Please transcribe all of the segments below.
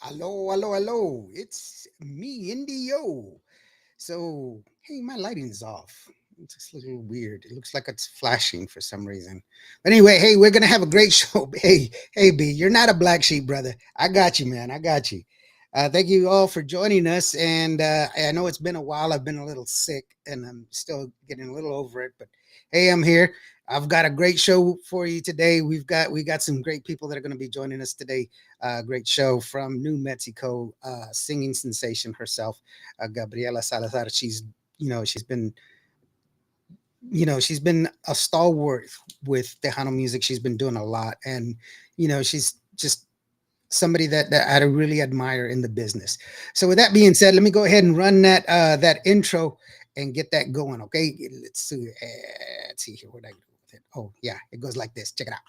Hello, hello, hello. It's me, Indio. So, hey, my lighting is off. It's just a little weird. It looks like it's flashing for some reason. But anyway, hey, we're gonna have a great show. Hey, B, you're not a black sheep, brother. I got you, man. I got you. Thank you all for joining us. And I know it's been a while. I've been a little sick, and I'm still getting a little over it. But hey, I'm here. I've got a great show for you today. We got some great people that are going to be joining us today. Great show from New Mexico, singing sensation herself, Gabriela Salazar. She's been a stalwart with Tejano music. She's been doing a lot, and she's just somebody that I really admire in the business. So with that being said, let me go ahead and run that intro and get that going. Okay, let's see here what I do with it. Oh yeah, it goes like this. Check it out.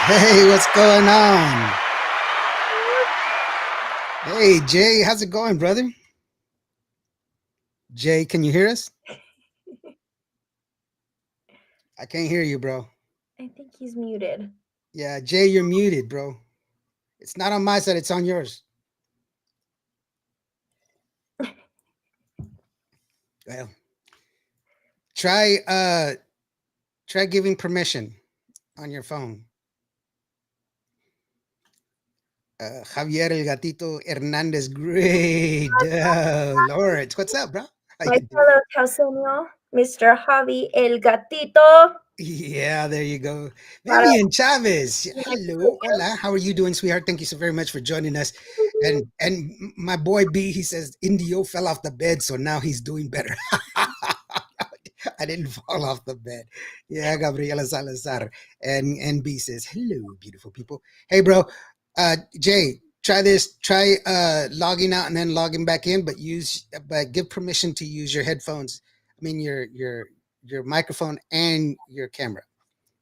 Hey, what's going on? Hey, Jay, how's it going, brother? Jay, can you hear us? I can't hear you, bro. I think he's muted. Yeah, Jay, you're muted, bro. It's not on my side, it's on yours. Well, try try giving permission on your phone. Javier El Gatito Hernandez, great. Lawrence, what's up, bro? How My you doing? fellow causeño, Mr. Javi El Gatito. Yeah, there you go. Para Vivian Chavez. Hello. Mexico. Hola. How are you doing, sweetheart? Thank you so very much for joining us. And my boy B, he says Indio fell off the bed, so now he's doing better. I didn't fall off the bed. Yeah, Gabriela Salazar. And B says, hello, beautiful people. Hey, bro. Jay, try this. Try logging out and then logging back in, but give permission to use your headphones. I mean your microphone and your camera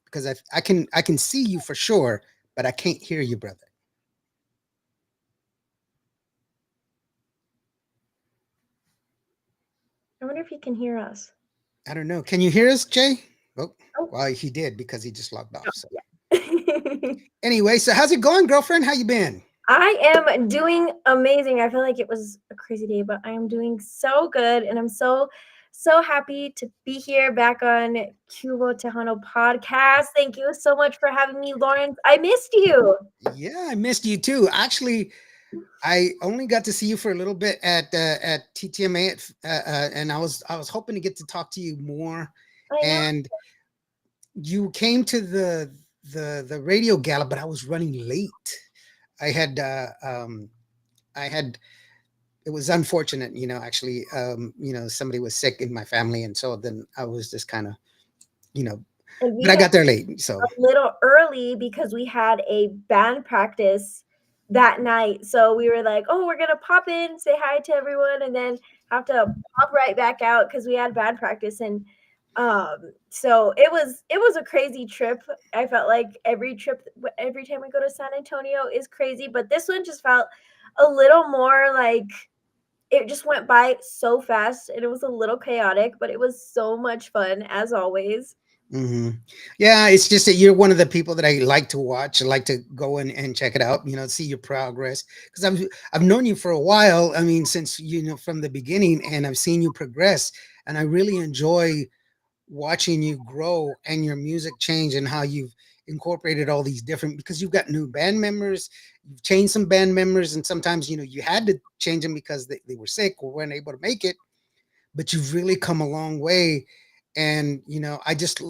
because I can see you for sure, but I can't hear you, brother. I wonder if he can hear us. I don't know. Can you hear us, Jay? Oh, Oh, well, he did because he just logged off. no, So yeah. anyway, so how's it going, girlfriend? How you been? I am doing amazing. I feel like it was a crazy day, but I am doing so good. And I'm so happy to be here back on QvoTejano Podcast. Thank you so much for having me, Lawrence. I missed you. Yeah, I missed you too. Actually, I only got to see you for a little bit at TTMA, and I was hoping to get to talk to you more. I know. And you came to the radio gala, but I was running late. I had I had it was unfortunate, actually, somebody was sick in my family, and so then I was just kind of, you know, And but we I got got there late. So a little early because we had a band practice that night. So we were like, oh, we're gonna pop in, say hi to everyone, and then have to pop right back out because we had band practice. And so it was a crazy trip. I felt like every time we go to San Antonio is crazy, but this one just felt a little more like it just went by so fast and it was a little chaotic, but it was so much fun as always. hmm yeah, it's just that you're one of the people that I like to watch. I like to go and check it out. See your progress because I've known you for a while. I mean, since from the beginning, and I've seen you progress, and I really enjoy watching you grow and your music change and how you've incorporated all these different, because you've got new band members, you've changed some band members, and sometimes you had to change them because they were sick or weren't able to make it, but you've really come a long way. And I just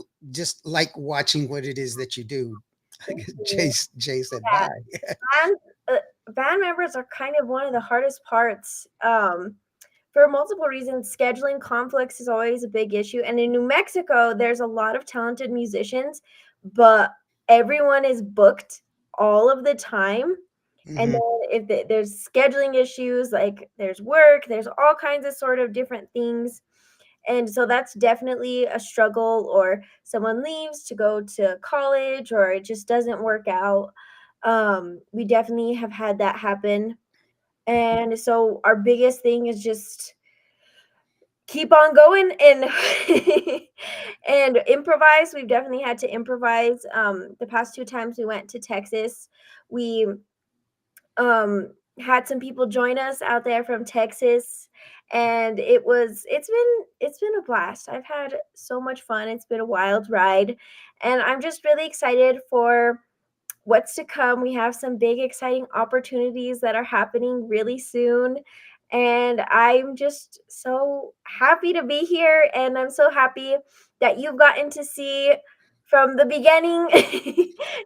like watching what it is that you do. Thank you. Jay said Yeah, bye. band band members are kind of one of the hardest parts. For multiple reasons, scheduling conflicts is always a big issue. And in New Mexico, there's a lot of talented musicians, but everyone is booked all of the time. And Hmm. then if there's scheduling issues, like there's work, there's all kinds of sort of different things. And so that's definitely a struggle, or someone leaves to go to college, or it just doesn't work out. We definitely have had that happen. And so our biggest thing is just keep on going and and improvise. We've definitely had to improvise. The past two times we went to Texas, we um had some people join us out there from Texas, and it's been a blast. I've had so much fun. It's been a wild ride, and I'm just really excited for what's to come. We have some big, exciting opportunities that are happening really soon. And I'm just so happy to be here. And I'm so happy that you've gotten to see from the beginning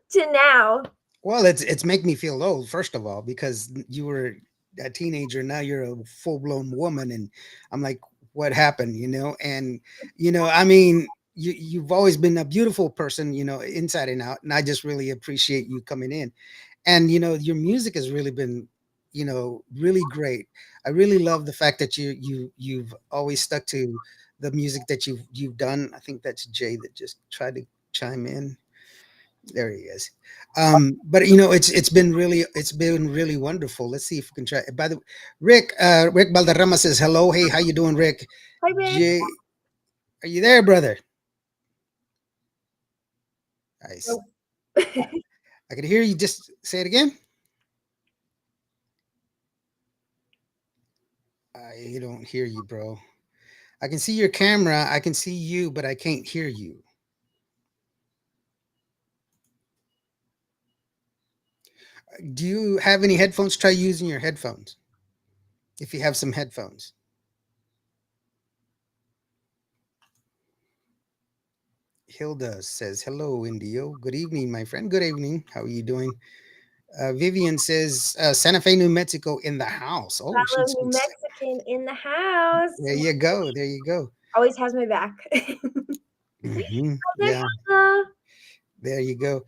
to now. Well, it's make me feel old, first of all, because you were a teenager, now you're a full blown woman, and I'm like, what happened, And I mean, you've always been a beautiful person, inside and out, and I just really appreciate you coming in. And your music has really been, really great. I really love the fact that you've always stuck to the music that you've done. I think that's Jay that just tried to chime in. There he is. But it's been really wonderful. Let's see if we can try. By the Rick Balderrama says hello. Hey, how you doing, Rick? Hi, Rick. Jay, are you there, brother? I s- Oh. I could hear you. Just say it again. I don't hear you, bro. I can see your camera. I can see you, but I can't hear you. Do you have any headphones? Try using your headphones. If you have some headphones. Hilda says hello, Indio. Good evening, my friend. Good evening. How are you doing? Vivian says Santa Fe, New Mexico in the house. Oh, Fellow she's from. New Mexican in the house. There you go. There you go. Always has my back. Hi there, Yeah, Helga. there you go.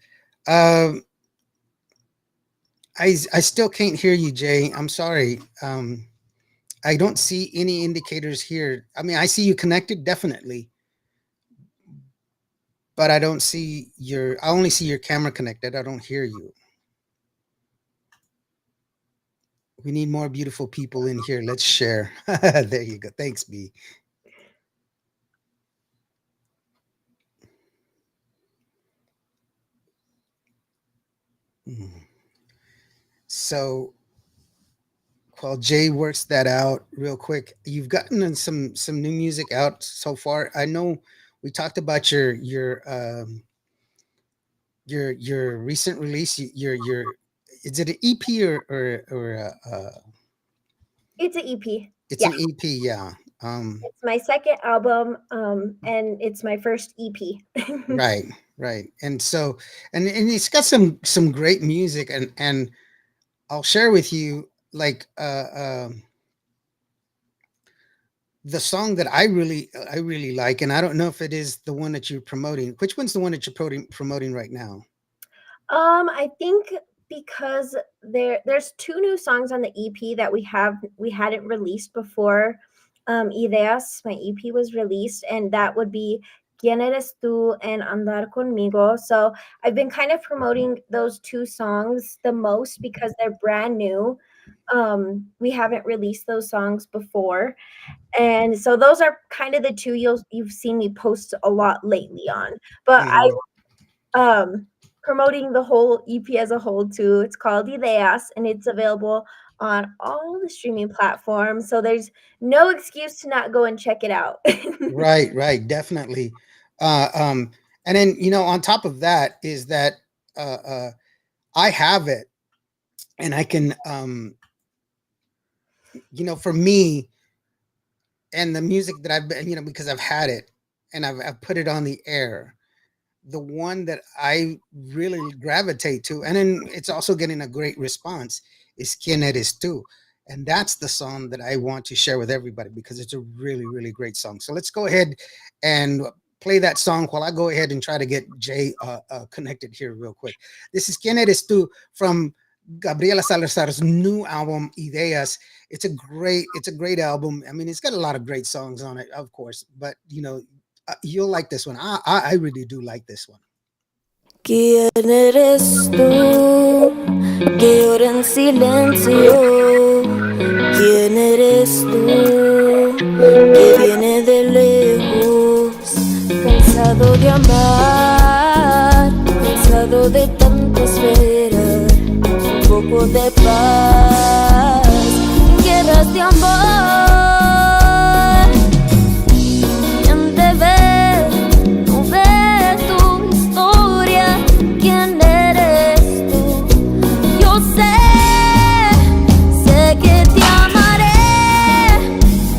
Um, I still can't hear you, Jay. I'm sorry. I don't see any indicators here. I mean, I see you connected, definitely, but I don't see your. I only see your camera connected. I don't hear you. We need more beautiful people in here. Let's share. There you go. Thanks, B. Mm. So while Jay works that out real quick, you've gotten some new music out so far. I know we talked about your recent release. Your is it an EP or It's an EP. it's Yeah, an EP? Yeah. it's my second album, and it's my first EP. Right, right. And so and it's got some great music, and I'll share with you like the song that I really like, and I don't know if it is the one that you're promoting. Which one's the one that you're promoting right now? I think because there's two new songs on the EP that we hadn't released before. Ideas, my EP was released, and that would be Quién eres tú and Andar conmigo. So I've been kind of promoting those two songs the most because they're brand new. We haven't released those songs before, and so those are kind of the two you've seen me post a lot lately on. But Hmm. promoting the whole EP as a whole too. It's called Ideas, and it's available on all the streaming platforms. So there's no excuse to not go and check it out. Right, right, definitely. Uh, um, And then, on top of that is that uh, uh, I have it, and I can, for me and the music that I've been, because I've had it and I've put it on the air, the one that I really gravitate to, and then it's also getting a great response, is Quien Eres Tu. And that's the song that I want to share with everybody because it's a really, really great song. So let's go ahead and play that song while I go ahead and try to get Jay connected here real quick. This is Quien Eres Tu from Gabriela Salazar's new album, Ideas. It's a great album. I mean, it's got a lot of great songs on it, of course, but you'll like this one. I really do like this one. ¿Quién eres tú que llora en silencio? ¿Quién eres tú que viene de lejos? Cansado de amar, cansado de tanto esperar, un poco de paz, guerras de amor. ¿Quién te ve? No ve tu historia. ¿Quién eres tú? Yo sé que te amaré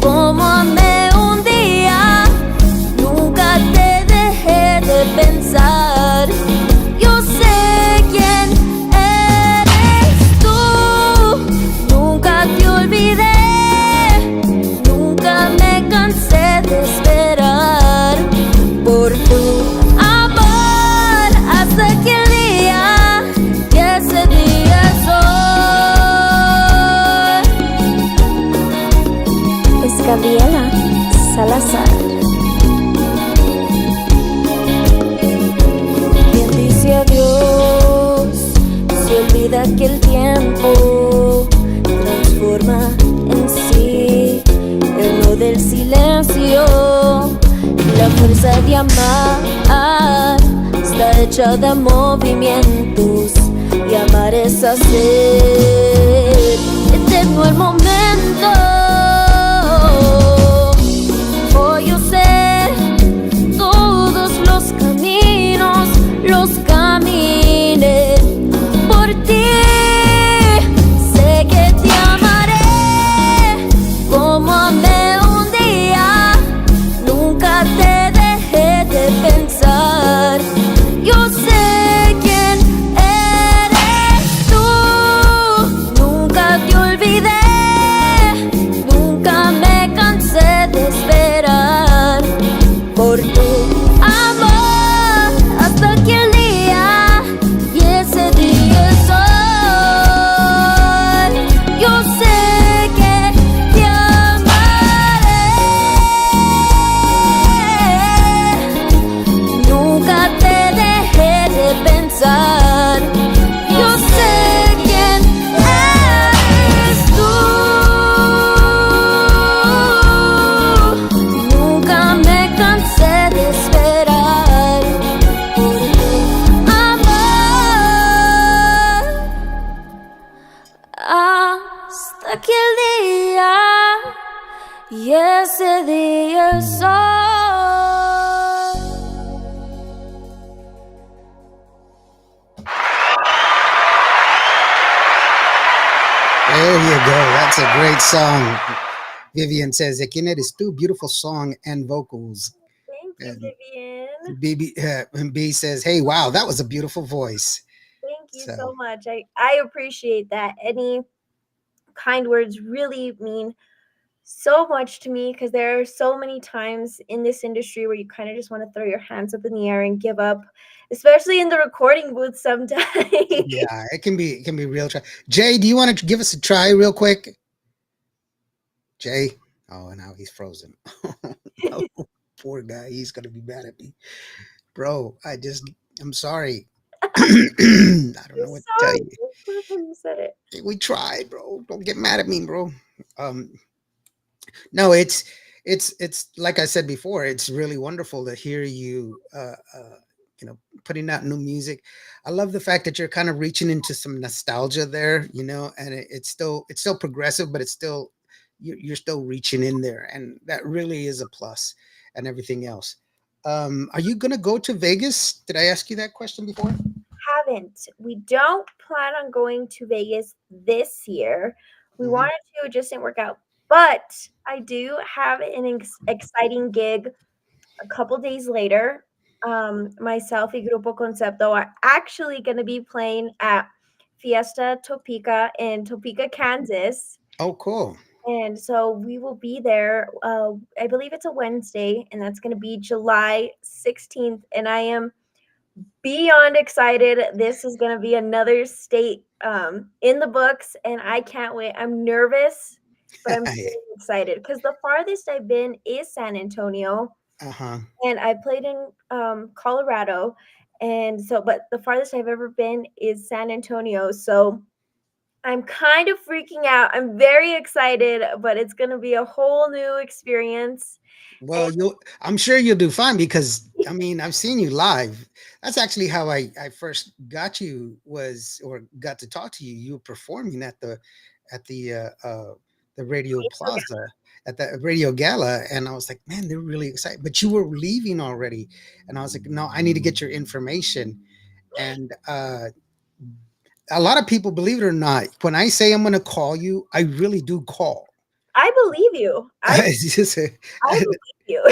como amé un día. Nunca te dejé de pensar. Yo sé quién eres tú. Nunca te olvidé. Nunca me cansé de esperar por tu amor hasta aquel día y ese día es hoy. Es Gabriela Salazar. Quien dice adiós se olvida que el tiempo transforma en sí el no del silencio. La fuerza de amar está hecha de movimientos y amar es hacer eterno el momento. Hoy yo sé todos los caminos, los caminé por ti. Sé que te amaré como amé un día. Nunca te dejé de pensar. Yo sé quién eres tú. Nunca te olvidé. Nunca me cansé de esperar por tu amor hasta aquel día y ese día es hoy. Yo sé que te amaré. Nunca te dejé de pensar. Yo sé quién eres tú. Nunca me cansé de esperar por tu amor hasta aquel día y ese día es hoy. There you go. That's a great song. Vivian says, "Quien Eres Tu," beautiful song and vocals. Thank you, And Vivian. B says, "Hey, wow, that was a beautiful voice." Thank you So so much. I appreciate that. Any kind words really mean so much to me because there are so many times in this industry where you kind of just want to throw your hands up in the air and give up, especially in the recording booth sometimes. yeah, it can be real. Jay, do you want to give us a try real quick? Jay, oh, now he's frozen. Oh, poor guy, he's gonna be mad at me, bro. I'm sorry. I don't I'm know what to tell sorry. you. You said it. We tried, bro. Don't get mad at me, bro. Um, no, it's like I said before. It's really wonderful to hear you. Putting out new music. I love the fact that you're kind of reaching into some nostalgia there. And it's still progressive, but it's still you're still reaching in there, and that really is a plus, and everything else. Are you gonna go to Vegas? Did I ask you that question before? Haven't. We don't plan on going to Vegas this year. We Hmm. wanted to, it just didn't work out. But I do have an exciting gig a couple days later. Myself y Grupo Concepto are actually going to be playing at Fiesta Topeka in Topeka, Kansas. Oh, cool. And so we will be there. I believe it's a Wednesday, and that's going to be July 16th. And I am beyond excited. This is going to be another state in the books, and I can't wait. I'm nervous, but I'm really excited because the farthest I've been is San Antonio, Uh-huh. and I played in Colorado. And so, but the farthest I've ever been is San Antonio. So I'm kind of freaking out. I'm very excited, but it's going to be a whole new experience. Well, I'm sure you'll do fine because I mean I've seen you live. That's actually how I first got you was or got to talk to you. You were performing at the Radio Plaza at the Radio Gala, and I was like, man, they're really excited. But you were leaving already, and I was like, no, I need to get your information. And a lot of people, believe it or not, when I say I'm going to call you, I really do call. I believe you. It's just, I believe you.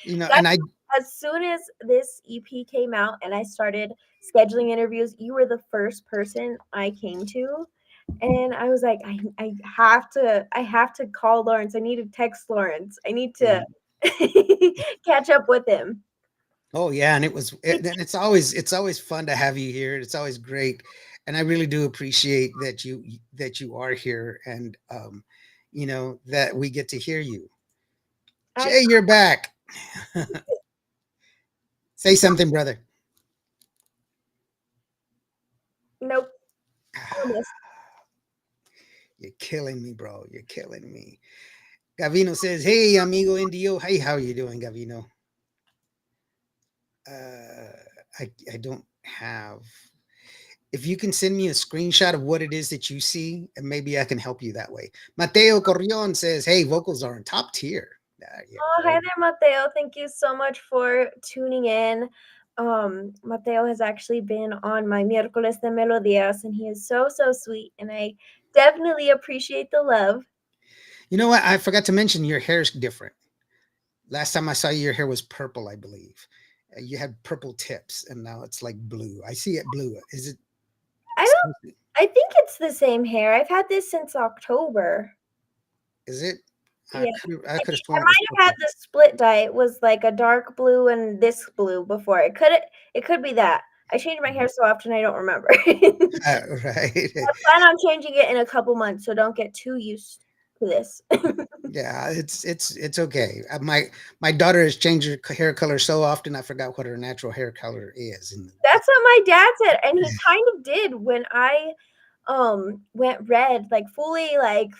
you know, and That's I as soon as this EP came out and I started scheduling interviews, you were the first person I came to. And I was like, I have to call Lawrence. I need to text Lawrence. I need to catch up with him. Oh yeah, and and it's always fun to have you here. It's always great, and I really do appreciate that you are here, and that we get to hear you. I Jay, you're back. Say something, brother. nope. I missed. You're killing me, bro. You're killing me. Gavino says, "Hey, amigo Indio. Hey, how are you doing, Gavino?" I don't have. If you can send me a screenshot of what it is that you see, and maybe I can help you that way. Mateo Corrion says, "Hey, vocals are in top tier." There you Oh, hi go. there, Mateo. Thank you so much for tuning in. Mateo has actually been on my Miércoles de Melodías, and he is so, so sweet. And I definitely appreciate the love. You know what? I forgot to mention your hair is different. Last time I saw you, your hair was purple, I believe. You had purple tips, and now it's like blue. I see it blue. Is it? I don't, I think it's the same hair. I've had this since October. Is it? Yeah. I could have I sworn it was might have had purple. the split dye. It was like a dark blue and this blue before. It could be that. I change my hair so often I don't remember. Right. I plan on changing it in a couple months, so don't get too used to this. Yeah, it's okay. My daughter has changed her hair color so often I forgot what her natural hair color is. And That's what my dad said, and he kind of did when I went red, like fully like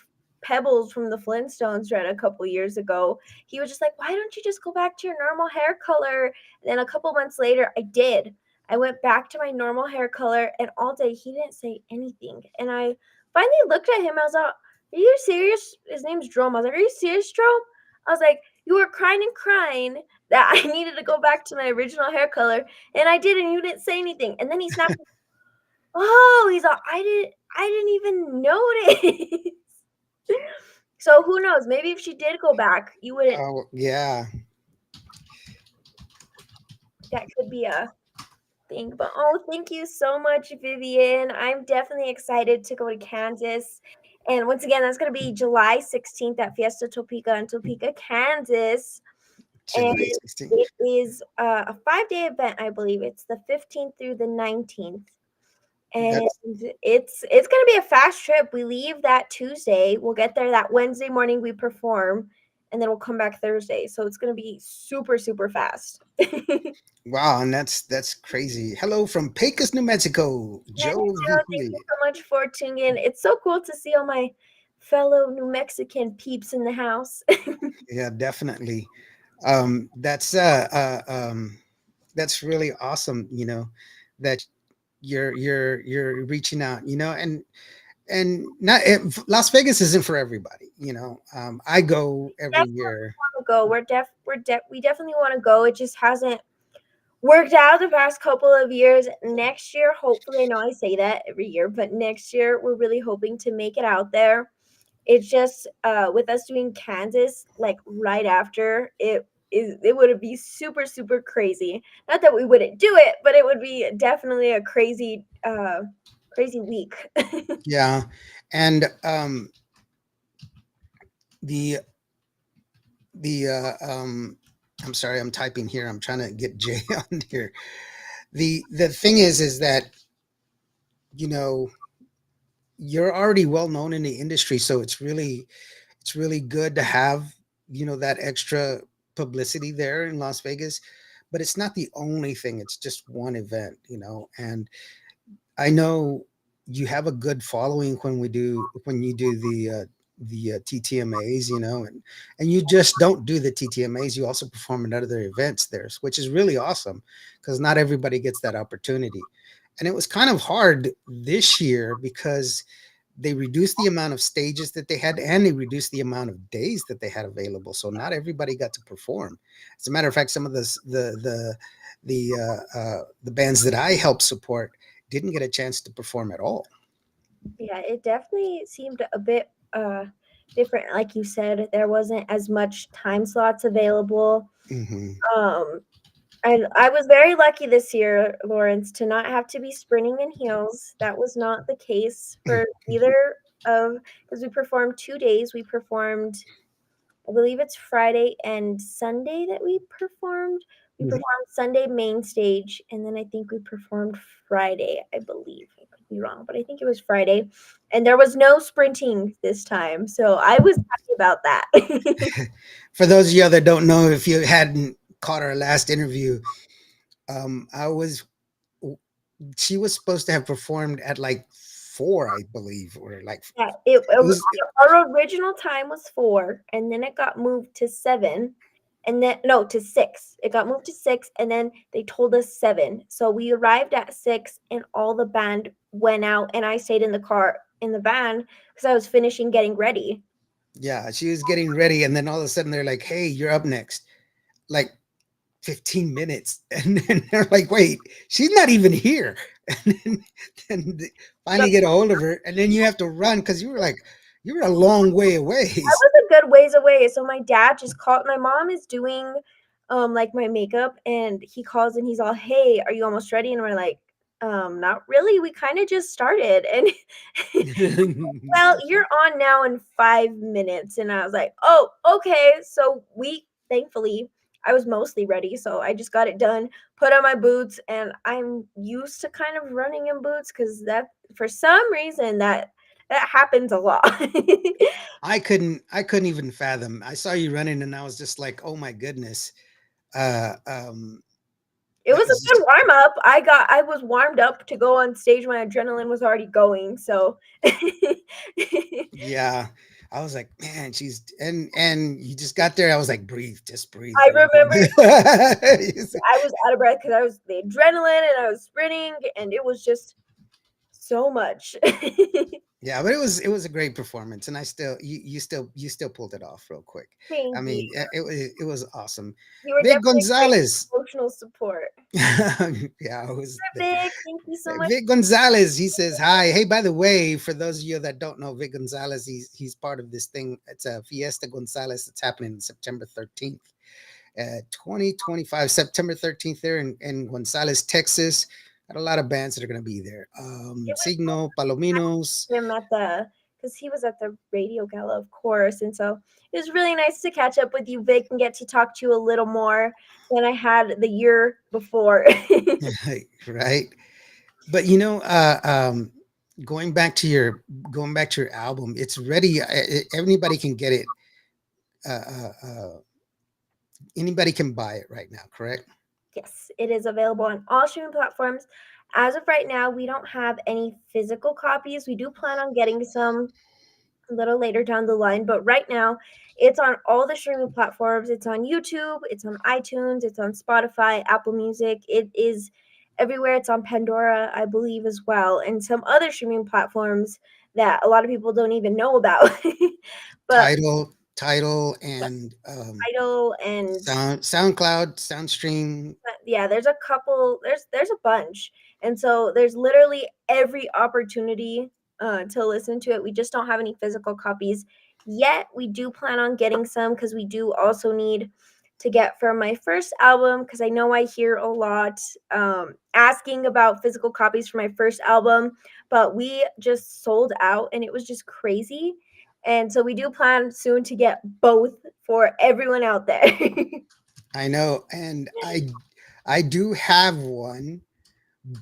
Pebbles from the Flintstones red a couple years ago. He was just like, "Why don't you just go back to your normal hair color?" And then a couple months later, I did. I went back to my normal hair color, and all day he didn't say anything. And I finally looked at him. I was like, "Are you serious?" His name's Drum. I was like, "Are you serious, Drum?" I was like, "You were crying and crying that I needed to go back to my original hair color, and I did, and you didn't say anything." And then he snapped. Oh, he's like, I didn't even notice. So who knows? Maybe if she did go back, you wouldn't. oh yeah. That could be a thing. But thank you so much, Vivian. I'm definitely excited to go to Kansas. And once again, that's going to be July 16th at Fiesta Topeka in Topeka, Kansas. And July 16th. it is a 5-day event, I believe. It's the 15th through the 19th. And That's it's gonna be a fast trip. We leave that Tuesday. We'll get there that Wednesday morning. We perform, and then we'll come back Thursday. So it's gonna be super super fast. wow, and that's crazy. Hello from Pecos, New Mexico. Hey, Joe Joe, thank you so much for tuning in. It's so cool to see all my fellow New Mexican peeps in the house. Yeah, definitely. That's that's really awesome, that you're reaching out, and not Las Vegas isn't for everybody, you know. I go every year. To go. We definitely want to go. It just hasn't worked out the past couple of years. Next year, hopefully, I know I say that every year, but next year we're really hoping to make it out there. It's just with us doing Kansas like right after it would be super super crazy. Not that we wouldn't do it, but it would be definitely a crazy week. Yeah, and the the I'm sorry, I'm typing here. I'm trying to get Jay on here. The thing is that, you know, you're already well known in the industry, so it's really good to have, you know, that extra publicity there in Las Vegas. But it's not the only thing. It's just one event, you know. And I know you have a good following when you do the TTMAs, you know, and you just don't do the TTMAs. You also perform at other events there, which is really awesome because not everybody gets that opportunity. And it was kind of hard this year because they reduced the amount of stages that they had and they reduced the amount of days that they had available. So not everybody got to perform. As a matter of fact, some of the bands that I helped support didn't get a chance to perform at all. Yeah, it definitely seemed a bit different. Like you said, there wasn't as much time slots available. Hmm. Um, and I was very lucky this year, Lawrence, to not have to be sprinting in heels. That was not the case for either of, because we performed 2 days. We performed, I believe it's Friday and Sunday that we performed. We performed Sunday main stage, and then I think we performed Friday, I believe. I could be wrong, but I think it was Friday. And there was no sprinting this time. So I was happy about that. For those of you that don't know, if you hadn't caught our last interview, I was she was supposed to have performed at like 4, I believe, or like Yeah, it was. our original time was 4, and then it got moved to 7, and then no, to 6. It got moved to 6, and then they told us 7. So we arrived at 6, and all the band went out, and I stayed in the car in the van because I was finishing getting ready. Yeah, she was getting ready, and then all of a sudden they're like, "Hey, you're up next." Like 15 minutes, and then they're like, "Wait, she's not even here." And then they So finally get a hold of her, and then you have to run because you were a long way away. I was a good ways away. So my dad just called. My mom is doing like my makeup, and he calls and he's all, "Hey, are you almost ready?" And we're like, not really. We kind of just started." And well, you're on now in 5 minutes. And I was like, "Oh, okay." So we thankfully I was mostly ready, so I just got it done, put on my boots, and I'm used to kind of running in boots because that for some reason that happens a lot. I couldn't even fathom. I saw you running, and I was just like, "Oh my goodness." Uh, um, It that was a was good just warm up. I was warmed up to go on stage. My adrenaline was already going. So yeah. I was like, man, she's and you just got there. I was like, breathe, just breathe. I You remember know? I was out of breath because I was the adrenaline and I was sprinting and it was just so much. Yeah, but it was a great performance, and I still you still pulled it off real quick. I Thank you. mean, it was awesome. You were Vic definitely great Gonzalez. emotional support. Yeah, I was Vic, thank you so much. Vic Gonzalez. He says hi. Hey, by the way, for those of you that don't know Vic Gonzalez, he's part of this thing. It's a Fiesta Gonzalez that's happening September 13th, 2025, September 13th there in Gonzales, Texas. Got a lot of bands that are going to be there. It was Signo, Palominos. him at the because he was at the radio gala, of course, and so it was really nice to catch up with you, Vic, and get to talk to you a little more than I had the year before. Right. But you know, going back to your album, it's ready. Anybody can get it. Uh, uh, uh, Anybody can buy it right now, correct? Yes, it is available on all streaming platforms. As of right now, we don't have any physical copies. We do plan on getting some a little later down the line, but right now it's on all the streaming platforms. It's on YouTube, it's on iTunes, it's on Spotify, Apple Music. It is everywhere. It's on Pandora, I believe, as well, and some other streaming platforms that a lot of people don't even know about. But Title, and Idol and SoundCloud, SoundStream. yeah, there's a couple, there's a bunch. And so there's literally every opportunity to listen to it. We just don't have any physical copies yet. We do plan on getting some because we do also need to get for my first album, because I know I hear a lot asking about physical copies for my first album, but we just sold out and it was just crazy. And so we do plan soon to get both for everyone out there. I know, and I do have one,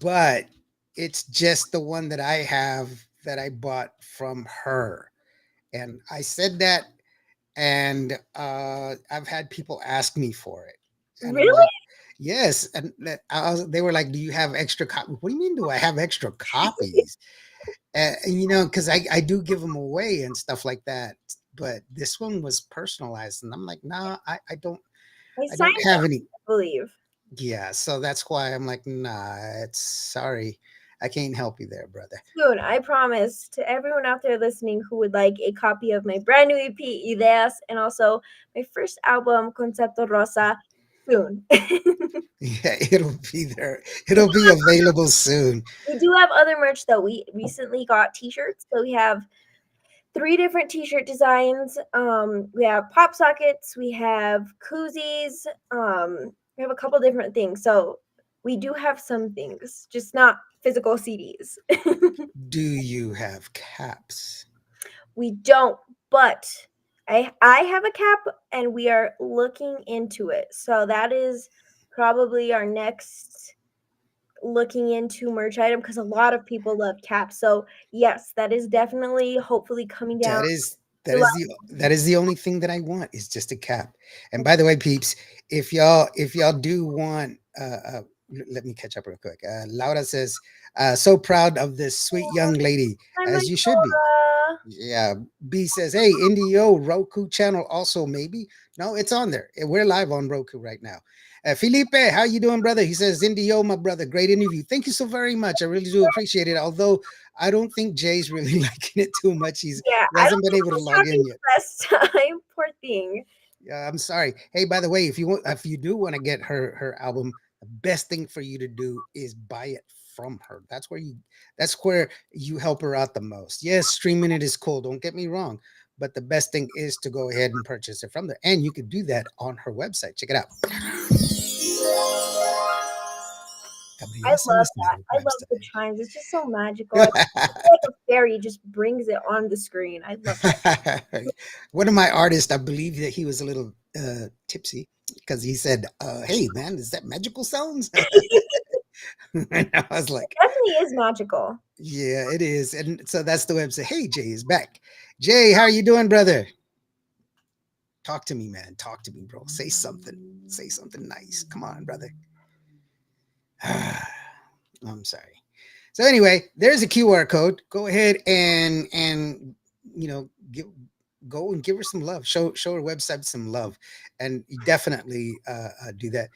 but it's just the one that I have that I bought from her. And I said that, and I've had people ask me for it, and I'm Really? like, yes. And they were like, "Do you have extra copies?" What do you mean? Do I have extra copies? And, because I do give them away and stuff like that. But this one was personalized, and I'm like, nah, I I signed don't up, have any. I believe. Yeah, so that's why I'm like, nah, it's sorry, I can't help you there, brother. Soon, I promise to everyone out there listening who would like a copy of my brand new EP, Ideas, and also my first album, Concepto Rosa, soon. Yeah, it'll be there. It'll be available soon. We do have other merch though. We recently got t-shirts. So we have 3 different t-shirt designs. We have pop sockets, we have koozies, we have a couple different things. So we do have some things, just not physical CDs. Do you have caps? We don't, but I have a cap and we are looking into it. So that is probably our next looking into merch item, because a lot of people love caps. So yes, that is definitely hopefully coming down That is that July. is the only thing that I want is just a cap. And by the way, peeps, if y'all do want let me catch up real quick. Laura says, so proud of this sweet young lady, Hi, my as you should be. Dora. Yeah. B says, hey, Indio Roku channel also maybe. No, it's on there. We're live on Roku right now. Felipe, how you doing, brother? He says, Indio, my brother, great interview. Thank you so very much. I really do appreciate it. Although I don't think Jay's really liking it too much. Yeah, He I don't hasn't been think able to he's log having in the yet. best time. Poor thing. I'm sorry. Hey, by the way, if you do want to get her album, the best thing for you to do is buy it from her. That's where you help her out the most. Yes, streaming it is cool. Don't get me wrong, but the best thing is to go ahead and purchase it from there, and you could do that on her website. Check it out. I Gabriela love Salazar that. I love the website. chimes. It's just so magical. I feel like a fairy just brings it on the screen. I love One of my artists, I believe that he was a little tipsy because he said, "Hey, man, is that magical sounds?" it. And I was like, Definitely is magical. "Yeah, it is." And so that's the website. Hey, Jay is back. Jay, how are you doing, brother? Talk to me, man. Talk to me, bro. Say something. Say something nice. Come on, brother. I'm sorry. So anyway, there's a QR code. Go ahead and you know give, go and give her some love. Show her website some love, and you definitely do that.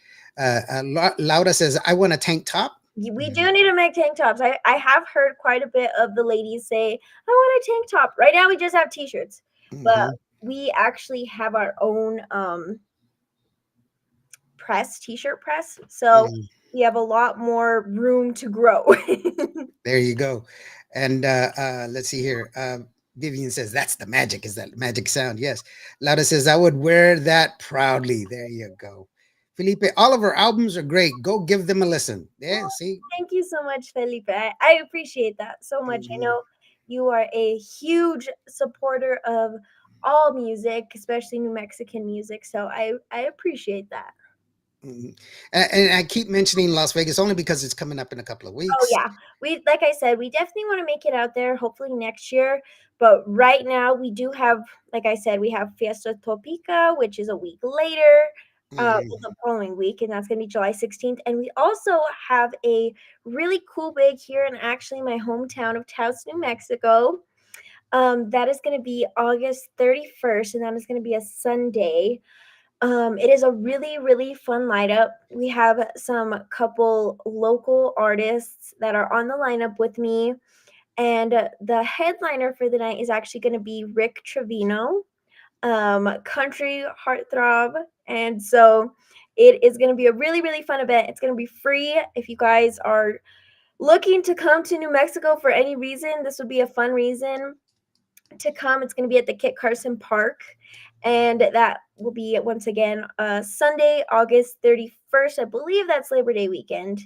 Laura says, "I want a tank top." We do need to make tank tops. I have heard quite a bit of the ladies say, I want a tank top. Right now we just have t-shirts. But Mhm. we actually have our own t-shirt press. So Mhm. we have a lot more room to grow. There you go. And let's see here. Vivian says, "That's the magic. Is that magic sound?" Yes. Laura says, "I would wear that proudly." There you go. Felipe, all of her albums are great. Go give them a listen. Yeah, see? Thank you so much, Felipe. I appreciate that so much. I Mhm. know you are a huge supporter of all music, especially New Mexican music. So I appreciate that. Mhm. And I keep mentioning Las Vegas only because it's coming up in a couple of Oh weeks. yeah. We like I said, we definitely want to make it out there hopefully next year. But right now we do have, like I said, we have Fiesta Topica, which is a week later, Mhm. the following week, and that's gonna be July 16th. And we also have a really cool big here in actually my hometown of Taos, New Mexico. That is gonna be August 31st, and that is gonna be a Sunday. It is a really, really fun lineup. We have some couple local artists that are on the lineup with me. And the headliner for the night is actually going to be Rick Trevino, country heartthrob. And so it is going to be a really, really fun event. It's going to be free. If you guys are looking to come to New Mexico for any reason, this would be a fun reason to come. It's going to be at the Kit Carson Park. And that will be once again Sunday, August 31st. I believe that's Labor Day weekend.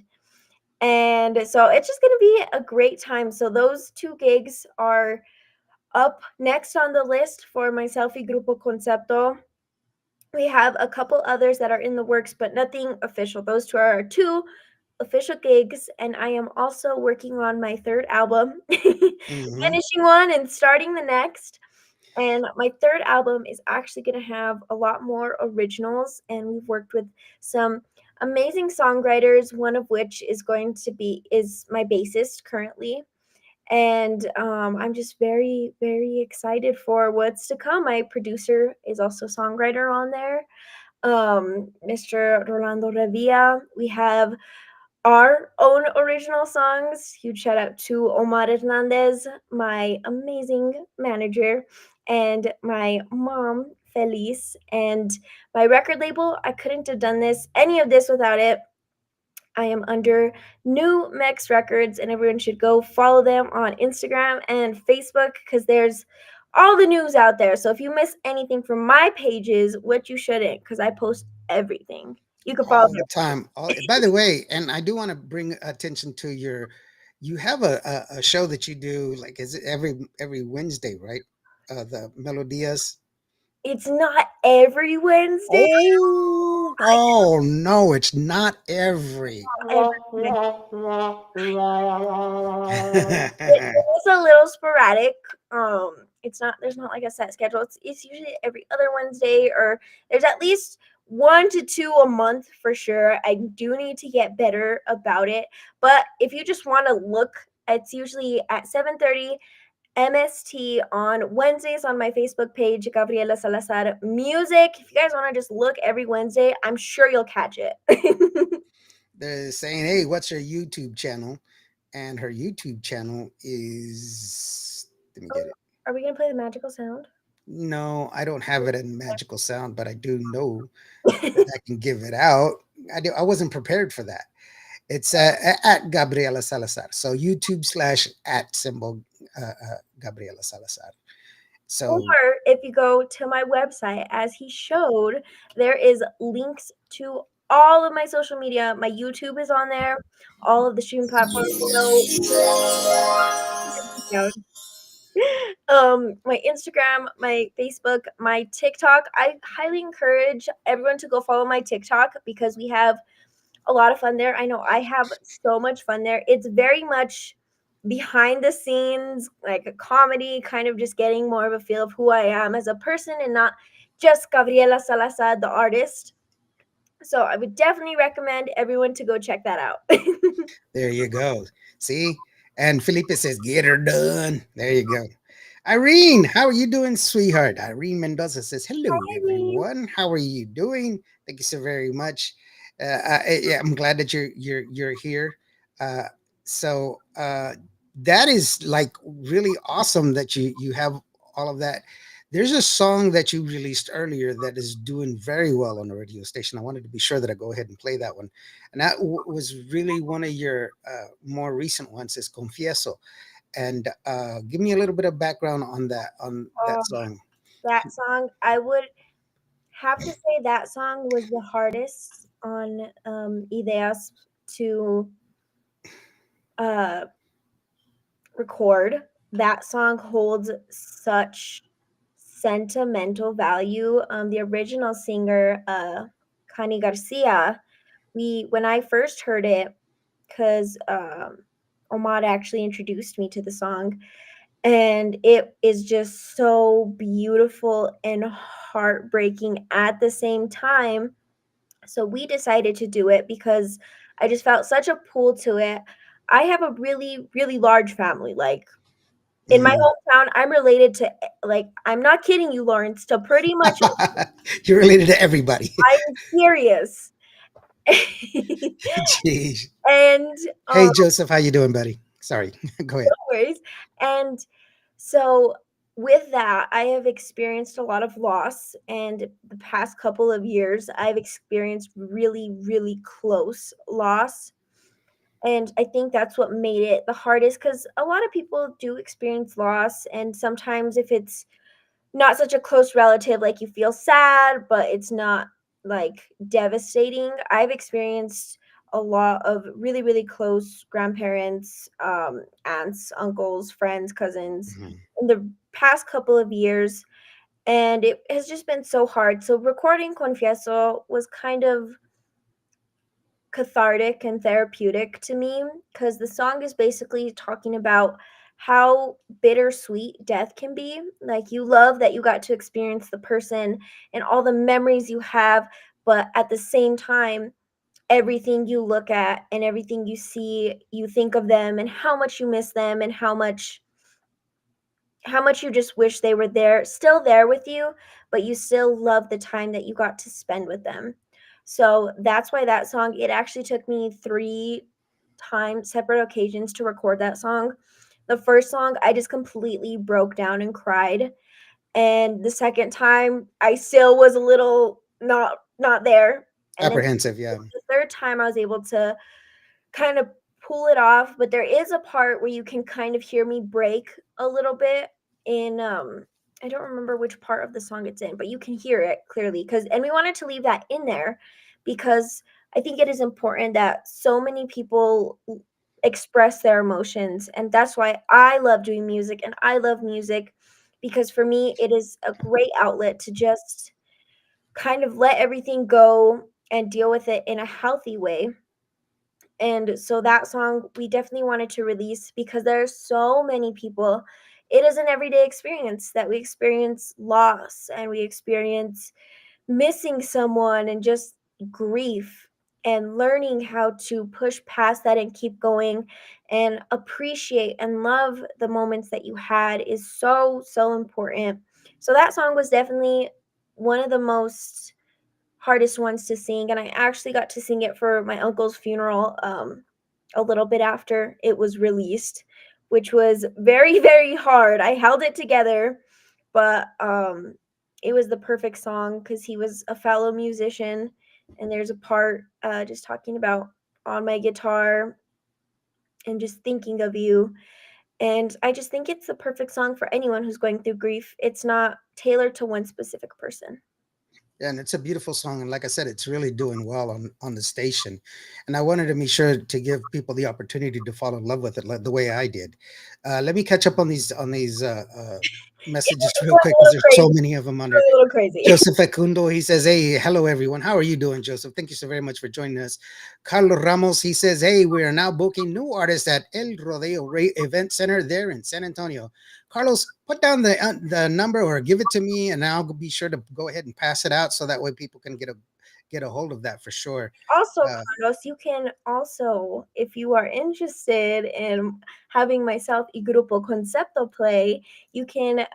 And so it's just going to be a great time. So those two gigs are up next on the list for myself y Grupo Concepto. We have a couple others that are in the works, but nothing official. Those two are our two official gigs, and I am also working on my third album, Hmm. finishing one and starting the next. And my third album is actually going to have a lot more originals, and we've worked with some amazing songwriters, one of which is my bassist currently. And I'm just very, very excited for what's to come. My producer is also songwriter on there, Mr. Rolando Revilla. We have our own original songs. Huge shout out to Omar Hernandez, my amazing manager, and my mom, Feliz, and my record label. I couldn't have done any of this without it. I am under New Mex Records, and everyone should go follow them on Instagram and Facebook because there's all the news out there. So if you miss anything from my pages, which you shouldn't, because I post everything, you can follow All me. the time. By the way, and I do want to bring attention to you have a show that you do, like, is it every Wednesday, right? The Melodias. It's not every Wednesday. Oh, oh no, it's not every. Every Wednesday. It's a little sporadic. It's not. There's not like a set schedule. It's usually every other Wednesday, or there's at least 1 to 2 a month for sure. I do need to get better about it, but if you just want to look, it's usually at 7:30 MST on Wednesdays on my Facebook page, Gabriela Salazar Music. If you guys want to just look every Wednesday, I'm sure you'll catch it. They're saying, "Hey, what's her YouTube channel?" And her YouTube channel is. Let me get it. Are we gonna play the magical sound? No, I don't have it in magical sound, but I do know that I can give it out. I wasn't prepared for that. It's at Gabriela Salazar. So YouTube/@ symbol Gabriela Salazar. Or So if you go to my website, as he showed, there is links to all of my social media. My YouTube is on there, all of the streaming platforms. My Instagram, my Facebook, my TikTok. I highly encourage everyone to go follow my TikTok because we have a lot of fun there. I know I have so much fun there. It's very much behind the scenes, like a comedy, kind of just getting more of a feel of who I am as a person and not just Gabriela Salazar, the artist. So I would definitely recommend everyone to go check that out. there you go. See? And Felipe says, get her done. There you go. Irene, how are you doing, sweetheart? Irene Mendoza says, hello, everyone. How are you doing? Thank you so very much. Yeah, I'm glad that you're here. Uh, so that is like really awesome that you have all of that. There's a song that you released earlier that is doing very well on the radio station. I wanted to be sure that I go ahead and play that one, and that was really one of your more recent ones. Is Confieso, and give me a little bit of background on that song. That song, I would have to say that song was the hardest on Ideas to uh, record. That song holds such sentimental value. The original singer, Connie Garcia, when I first heard it, because Omar actually introduced me to the song, and it is just so beautiful and heartbreaking at the same time. So we decided to do it because I just felt such a pull to it. I have a really, really large family. Like in my Mhm. hometown, I'm related to, like, I'm not kidding you, Lawrence, to pretty much, You're related to everybody. I'm serious. Jeez. And Hey Joseph, how you doing, buddy? Sorry. Go No ahead. worries. And so with that, I have experienced a lot of loss, and the past couple of years, I've experienced really, really close loss. And I think that's what made it the hardest because a lot of people do experience loss, and sometimes if it's not such a close relative, like you feel sad, but it's not like devastating. I've experienced a lot of really, really close grandparents, aunts, uncles, friends, cousins Mhm. in the past couple of years. And it has just been so hard. So recording Confieso was kind of cathartic and therapeutic to me because the song is basically talking about how bittersweet death can be. Like, you love that you got to experience the person and all the memories you have, but at the same time, everything you look at and everything you see, you think of them and how much you miss them and how much you just wish they were there, still there with you, but you still love the time that you got to spend with them. So that's why that song, it actually took me 3 times, separate occasions, to record that song. The first song, I just completely broke down and cried. And the second time, I still was a little not there. And then Apprehensive. Yeah. the third time, I was able to kind of pull it off, but there is a part where you can kind of hear me break a little bit in I don't remember which part of the song it's in, but you can hear it clearly cuz and we wanted to leave that in there because I think it is important that so many people express their emotions, and that's why I love doing music and I love music because for me it is a great outlet to just kind of let everything go and deal with it in a healthy way. And so that song we definitely wanted to release because there's so many people. It is an everyday experience that we experience loss and we experience missing someone and just grief, and learning how to push past that and keep going and appreciate and love the moments that you had is so, so important. So that song was definitely one of the most hardest ones to sing, and I actually got to sing it for my uncle's funeral a little bit after it was released, which was very, very hard. I held it together, but it was the perfect song cuz he was a fellow musician, and there's a part just talking about on my guitar and just thinking of you. And I just think it's the perfect song for anyone who's going through grief. It's not tailored to one specific person. Yeah, and it's a beautiful song, and like I said, it's really doing well on the station. And I wanted to make sure to give people the opportunity to fall in love with it, like the way I did. Let me catch up on these messages It real went quick a because little there's crazy. so many of them It on there. went a little crazy. Joseph Facundo, he says, "Hey, hello everyone. How are you doing, Joseph? Thank you so very much for joining us." Carlos Ramos, he says, "Hey, we are now booking new artists at El Rodeo Event Center there in San Antonio." Carlos, put down the number or give it to me, and I'll be sure to go ahead and pass it out so that way people can get a hold of that for sure. Also, Uh, Carlos, you can also, if you are interested in having myself y Grupo Concepto play, you can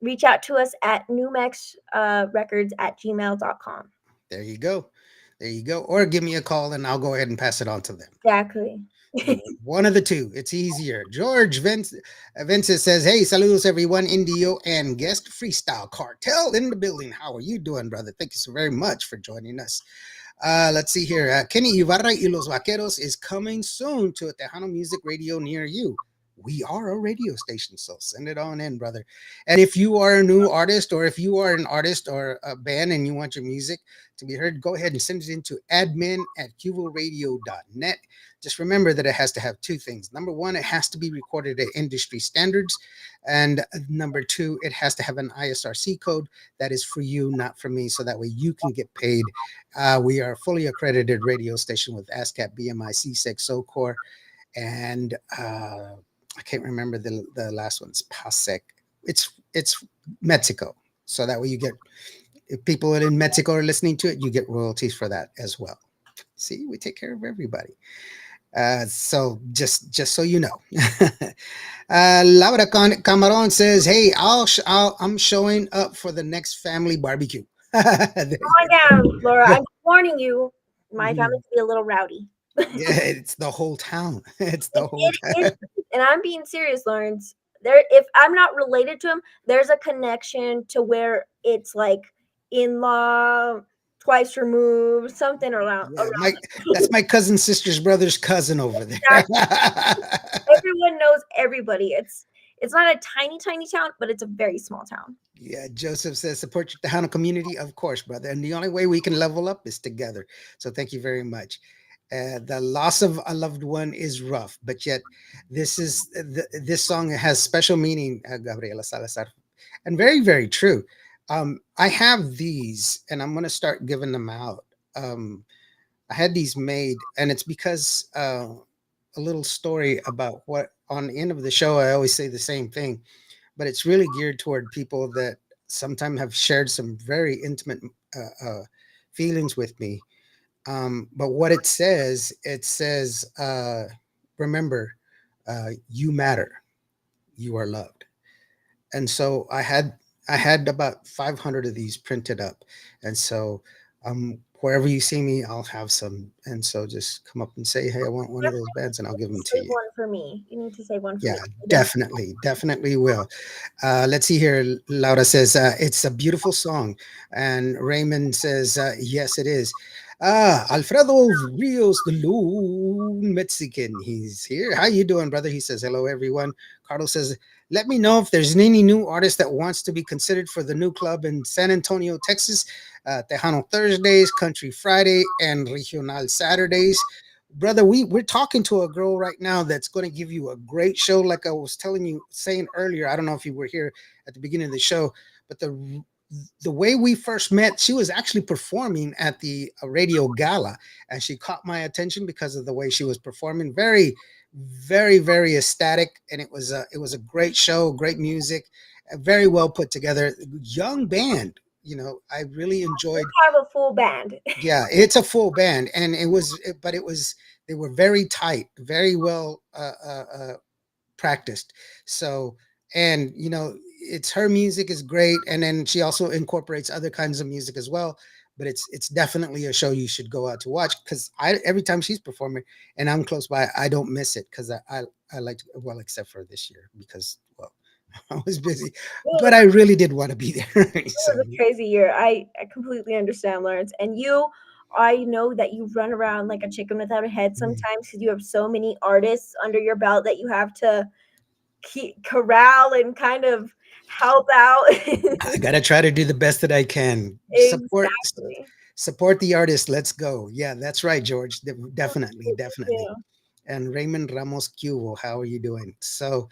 reach out to us at numexrecords@gmail.com. there you go, there you go. Or give me a call, and I'll go ahead and pass it on to them. Exactly. One of the two. It's easier. George Vincent says, "Hey, saludos everyone, Indio and guest Freestyle Cartel in the building. How are you doing, brother? Thank you so very much for joining us." Let's see here. Kenny Ibarra y Los Vaqueros is coming soon to a Tejano Music Radio near you. We are a radio station, so send it on in, brother. And if you are a new artist, or if you are an artist or a band and you want your music to be heard, go ahead and send it into admin@QvoRadio.net. Just remember that it has to have two things. Number one, it has to be recorded at industry standards. And number two, it has to have an ISRC code that is for you, not for me, so that way you can get paid. We are a fully accredited radio station with ASCAP, BMI, CSEC, SOCOR, and I can't remember the last one. It's PASEC. It's Mexico. So that way you get, if people in Mexico are listening to it, you get royalties for that as well. See, we take care of everybody. So just so you know. Laura Cameron says, "Hey, I'm showing up for the next family barbecue." There Calm down, Laura. I'm warning you. My you family go. can be a little rowdy. Yeah, it's the whole town. It's the It, whole it is town. and I'm being serious, Lawrence. There, if I'm not related to him, there's a connection to where it's like in-law, twice removed, something around. Yeah, that's my cousin, sister's brother's cousin over there. Everyone knows everybody. It's not a tiny, tiny town, but it's a very small town. Yeah, Joseph says support your Tejano community, of course, brother. And the only way we can level up is together. So thank you very much. The loss of a loved one is rough, but yet this song has special meaning, Gabriela Salazar, and very, very true. I have these, and I'm going to start giving them out. I had these made, and it's because a little story about what on the end of the show, I always say the same thing, but it's really geared toward people that sometimes have shared some very intimate feelings with me. But what it says, remember, you matter, you are loved. And so I had about 500 of these printed up. And so wherever you see me, I'll have some. And so just come up and say, hey, I want one of those bands, and I'll give them to you. One for me. You need to save one for me. Yeah, definitely will. Let's see here. Laura says, it's a beautiful song. And Raymond says, yes, it is. Alfredo Rios, the Loon Mexican. He's here. How you doing, brother? He says, hello, everyone. Carlos says, let me know if there's any new artist that wants to be considered for the new club in San Antonio, Texas. Tejano Thursdays, Country Friday, and Regional Saturdays. Brother, we're talking to a girl right now that's going to give you a great show. Like I was saying earlier, I don't know if you were here at the beginning of the show, but the way we first met, she was actually performing at the radio gala, and she caught my attention because of the way she was performing. Very, very, very ecstatic, and it was a great show, great music, very well put together, young band. You know, I really enjoyed. Have a full band. Yeah, it's a full band, and they were very tight, very well practiced. So, and you know, it's her music is great, and then she also incorporates other kinds of music as well. But it's definitely a show you should go out to watch, because every time she's performing and I'm close by, I don't miss it, because I like, well, except for this year, because well, I was busy, but I really did want to be there. It was a crazy year. I completely understand, Lawrence. And I know that you run around like a chicken without a head sometimes, because you have so many artists under your belt that you have to corral and kind of help out. I gotta try to do the best that I can. Exactly. Support the artist. Let's go. Yeah, that's right, George. Definitely. And Raymond Ramos Cubo, how are you doing? So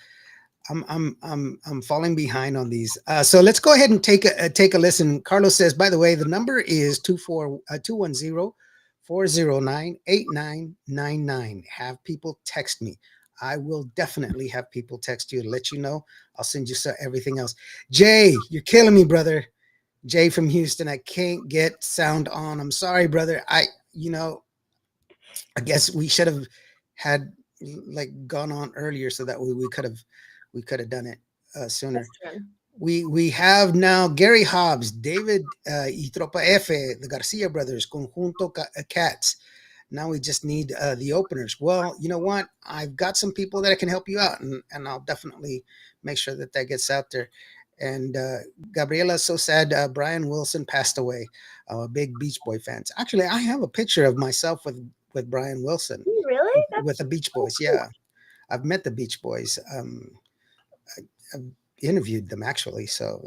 I'm falling behind on these. So let's go ahead and take a listen. Carlos says, by the way, the number is 210-409-8999. Have people text me. I will definitely have people text you to let you know. I'll send you everything else. Jay, you're killing me, brother. Jay from Houston. I can't get sound on. I'm sorry, brother. I guess we should have had gone on earlier so that we could have done it sooner. We have now Gary Hobbs, David y Tropa F, the Garcia brothers, Conjunto Cats. Now we just need the openers. Well, you know what? I've got some people that can help you out, and I'll definitely make sure that gets out there. And Gabriela, so sad. Brian Wilson passed away. Big Beach Boy fans. Actually, I have a picture of myself with Brian Wilson. Really? With the Beach Boys, yeah. I've met the Beach Boys. I've interviewed them actually, so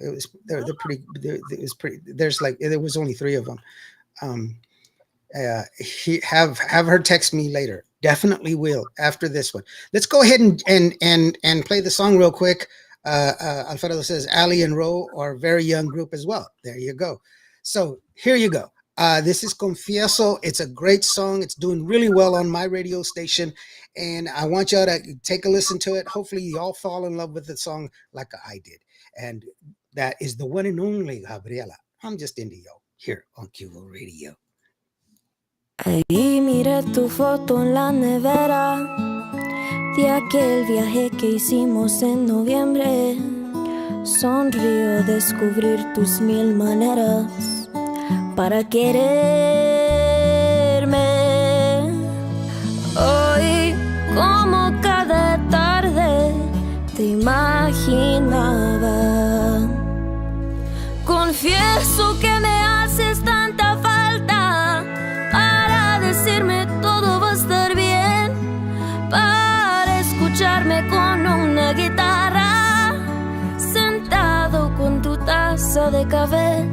they're pretty. It was pretty. There was only 3 of them. Have her text me later. Definitely will after this one. Let's go ahead and play the song real quick. Alfredo says Ali and Ro are a very young group as well. There you go. So here you go. This is Confieso. It's a great song. It's doing really well on my radio station, and I want y'all to take a listen to it. Hopefully you all fall in love with the song like I did. And that is the one and only Gabriela. I'm just Indio here on Qvo Radio. Ahí miré tu foto en la nevera de aquel viaje que hicimos en noviembre. Sonrío descubrir tus 1000 maneras para quererme. Hoy, como cada tarde, Confieso que me haces tanta falta para decirme todo va a estar bien, para escucharme con una guitarra, sentado con tu taza de café.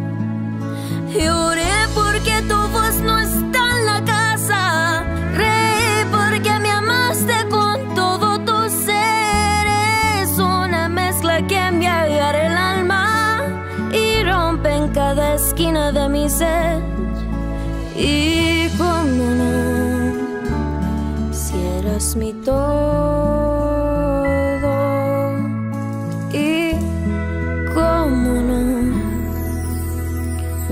Lloré porque tu voz no está en la casa, reí porque me amaste con todo tu ser. Es una mezcla que me agarra el alma y rompe en cada esquina de mi ser. Y cómo no, si eras mi todo. Y cómo no,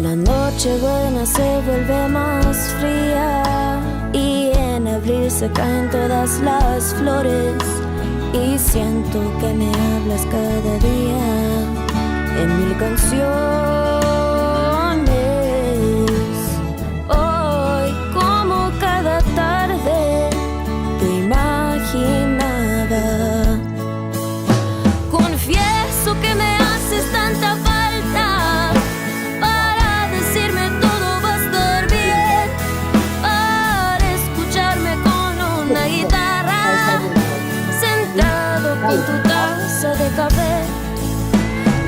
la noche buena se vuelve más fría y en abril se caen todas las flores y siento que me hablas cada día en mil canciones. Hoy como cada tarde te imaginaba. Confieso que me haces tanta falta para decirme todo va a estar bien, para escucharme con una guitarra, sentado con tu taza de café.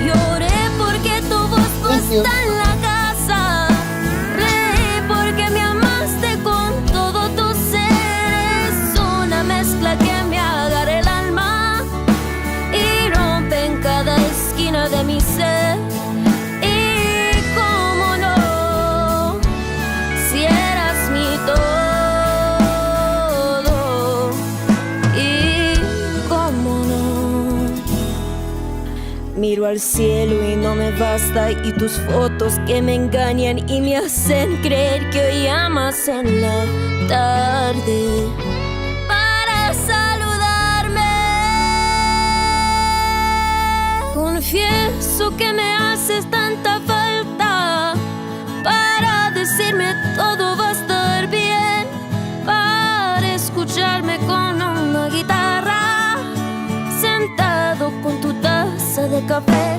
Lloré porque tu voz no está en la casa, reí porque me amaste con todo tu ser. Es una mezcla que me agarra el alma y rompe en cada esquina de mi ser. Y cómo no, si eras mi todo. Y cómo no, miro al cielo y no me basta, y tus fotos que me engañan y me hacen creer que hoy amas en la tarde para saludarme. Confieso que me haces tanta falta para decirme todo va a estar bien, para escucharme con una guitarra, sentado con tu taza de café.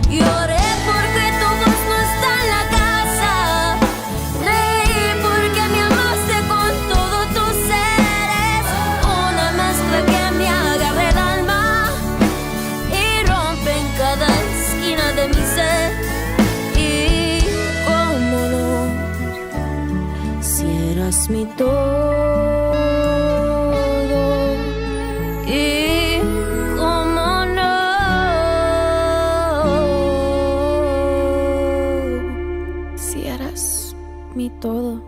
Lloré porque tu voz no está en la casa, reí porque me amaste con todo tu ser. Es una mezcla que me agarra el alma y rompe en cada esquina de mi ser. Y cómo no, si eras mi todo. Y cómo no, si eras mi todo.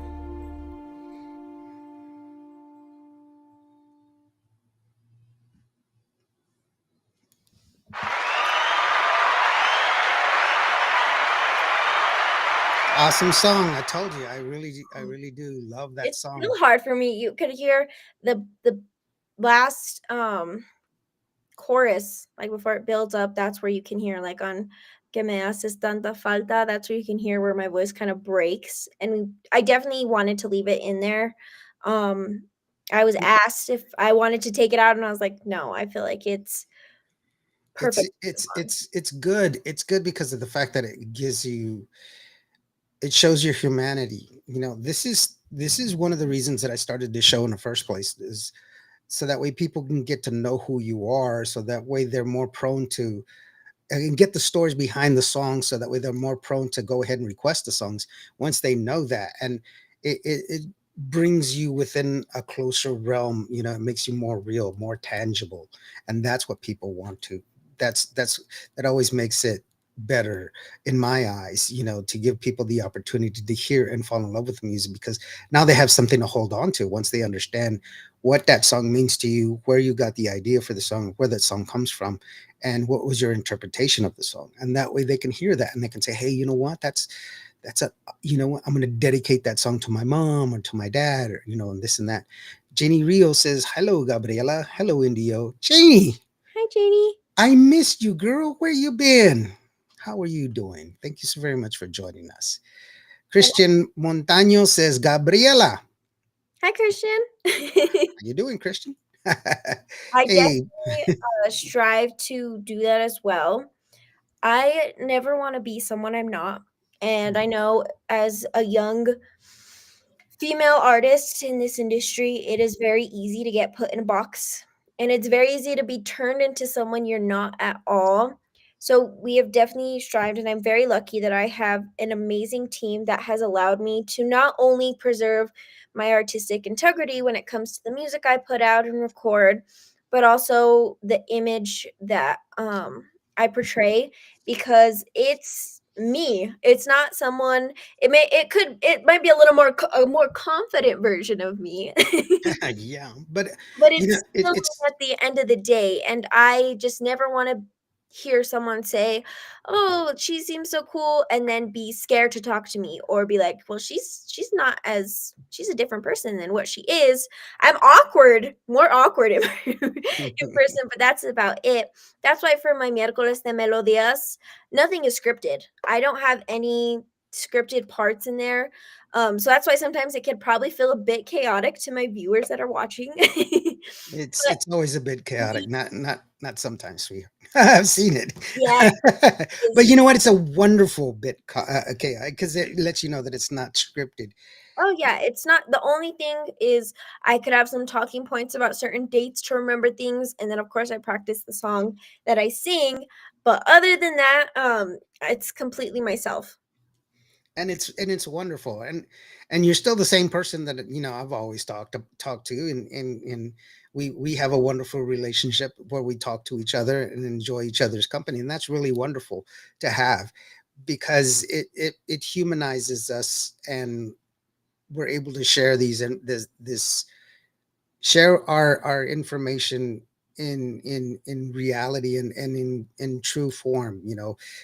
Awesome song. I told you, I really do love that It's song. still hard for me. You could hear the last chorus, like before it builds up. That's where you can hear, like on "Que me haces tanta falta." That's where you can hear where my voice kind of breaks, and I definitely wanted to leave it in there. Um, I was asked if I wanted to take it out, and I was like, no. I feel like it's It's perfect. it's good. It's good because of the fact that it gives you, it shows your humanity. This is one of the reasons that I started this show in the first place, is so that way people can get to know who you are, so that way they're more prone to, and get the stories behind the songs, so that way they're more prone to go ahead and request the songs once they know that. And it brings you within a closer realm. It makes you more real, more tangible, and that's what people want to, that always makes it better in my eyes, to give people the opportunity to hear and fall in love with music, because now they have something to hold on to once they understand what that song means to you, where you got the idea for the song, where that song comes from, and what was your interpretation of the song. And that way they can hear that and they can say, hey, you know what, that's a, what, I'm going to dedicate that song to my mom or to my dad, or and this and that. Jenny Rio says, hello Gabriela, hello Indio. Janie, Hi, Janie. I missed you, girl. Where you been? How are you doing? Thank you so very much for joining us. Christian Montaño says, Gabriela. Hi, Christian. How you doing, Christian? I Hey, definitely strive to do that as well. I never want to be someone I'm not. And I know as a young female artist in this industry, it is very easy to get put in a box and it's very easy to be turned into someone you're not at all. So we have definitely strived, and I'm very lucky that I have an amazing team that has allowed me to not only preserve my artistic integrity when it comes to the music I put out and record, but also the image that I portray, because it's me. It's not someone, it might be a little more a more confident version of me. Yeah, but But you know, it's still me it's at the end of the day, and I just never wanna hear someone say, "Oh, she seems so cool," and then be scared to talk to me or be like, "Well, she's not as she's a different person than what she is." I'm awkward, more awkward in in person, but that's about it. That's why for my Miércoles de Melodías, nothing is scripted. I don't have any scripted parts in there. So that's why sometimes it could probably feel a bit chaotic to my viewers that are watching. But it's always a bit chaotic. we Not sometimes, sweetheart. I've seen it. yeah, But is you know what? It's a wonderful bit chaotic because it lets you know that it's not scripted. oh yeah, it's not the only thing is I could have some talking points about certain dates to remember things, and then of course I practice the song that I sing. But other than that, it's completely myself. And it's wonderful, and you're still the same person that I've always talked to, and we have a wonderful relationship where we talk to each other and enjoy each other's company, and that's really wonderful to have because it humanizes us, and we're able to share these and this share our information in reality and in true form,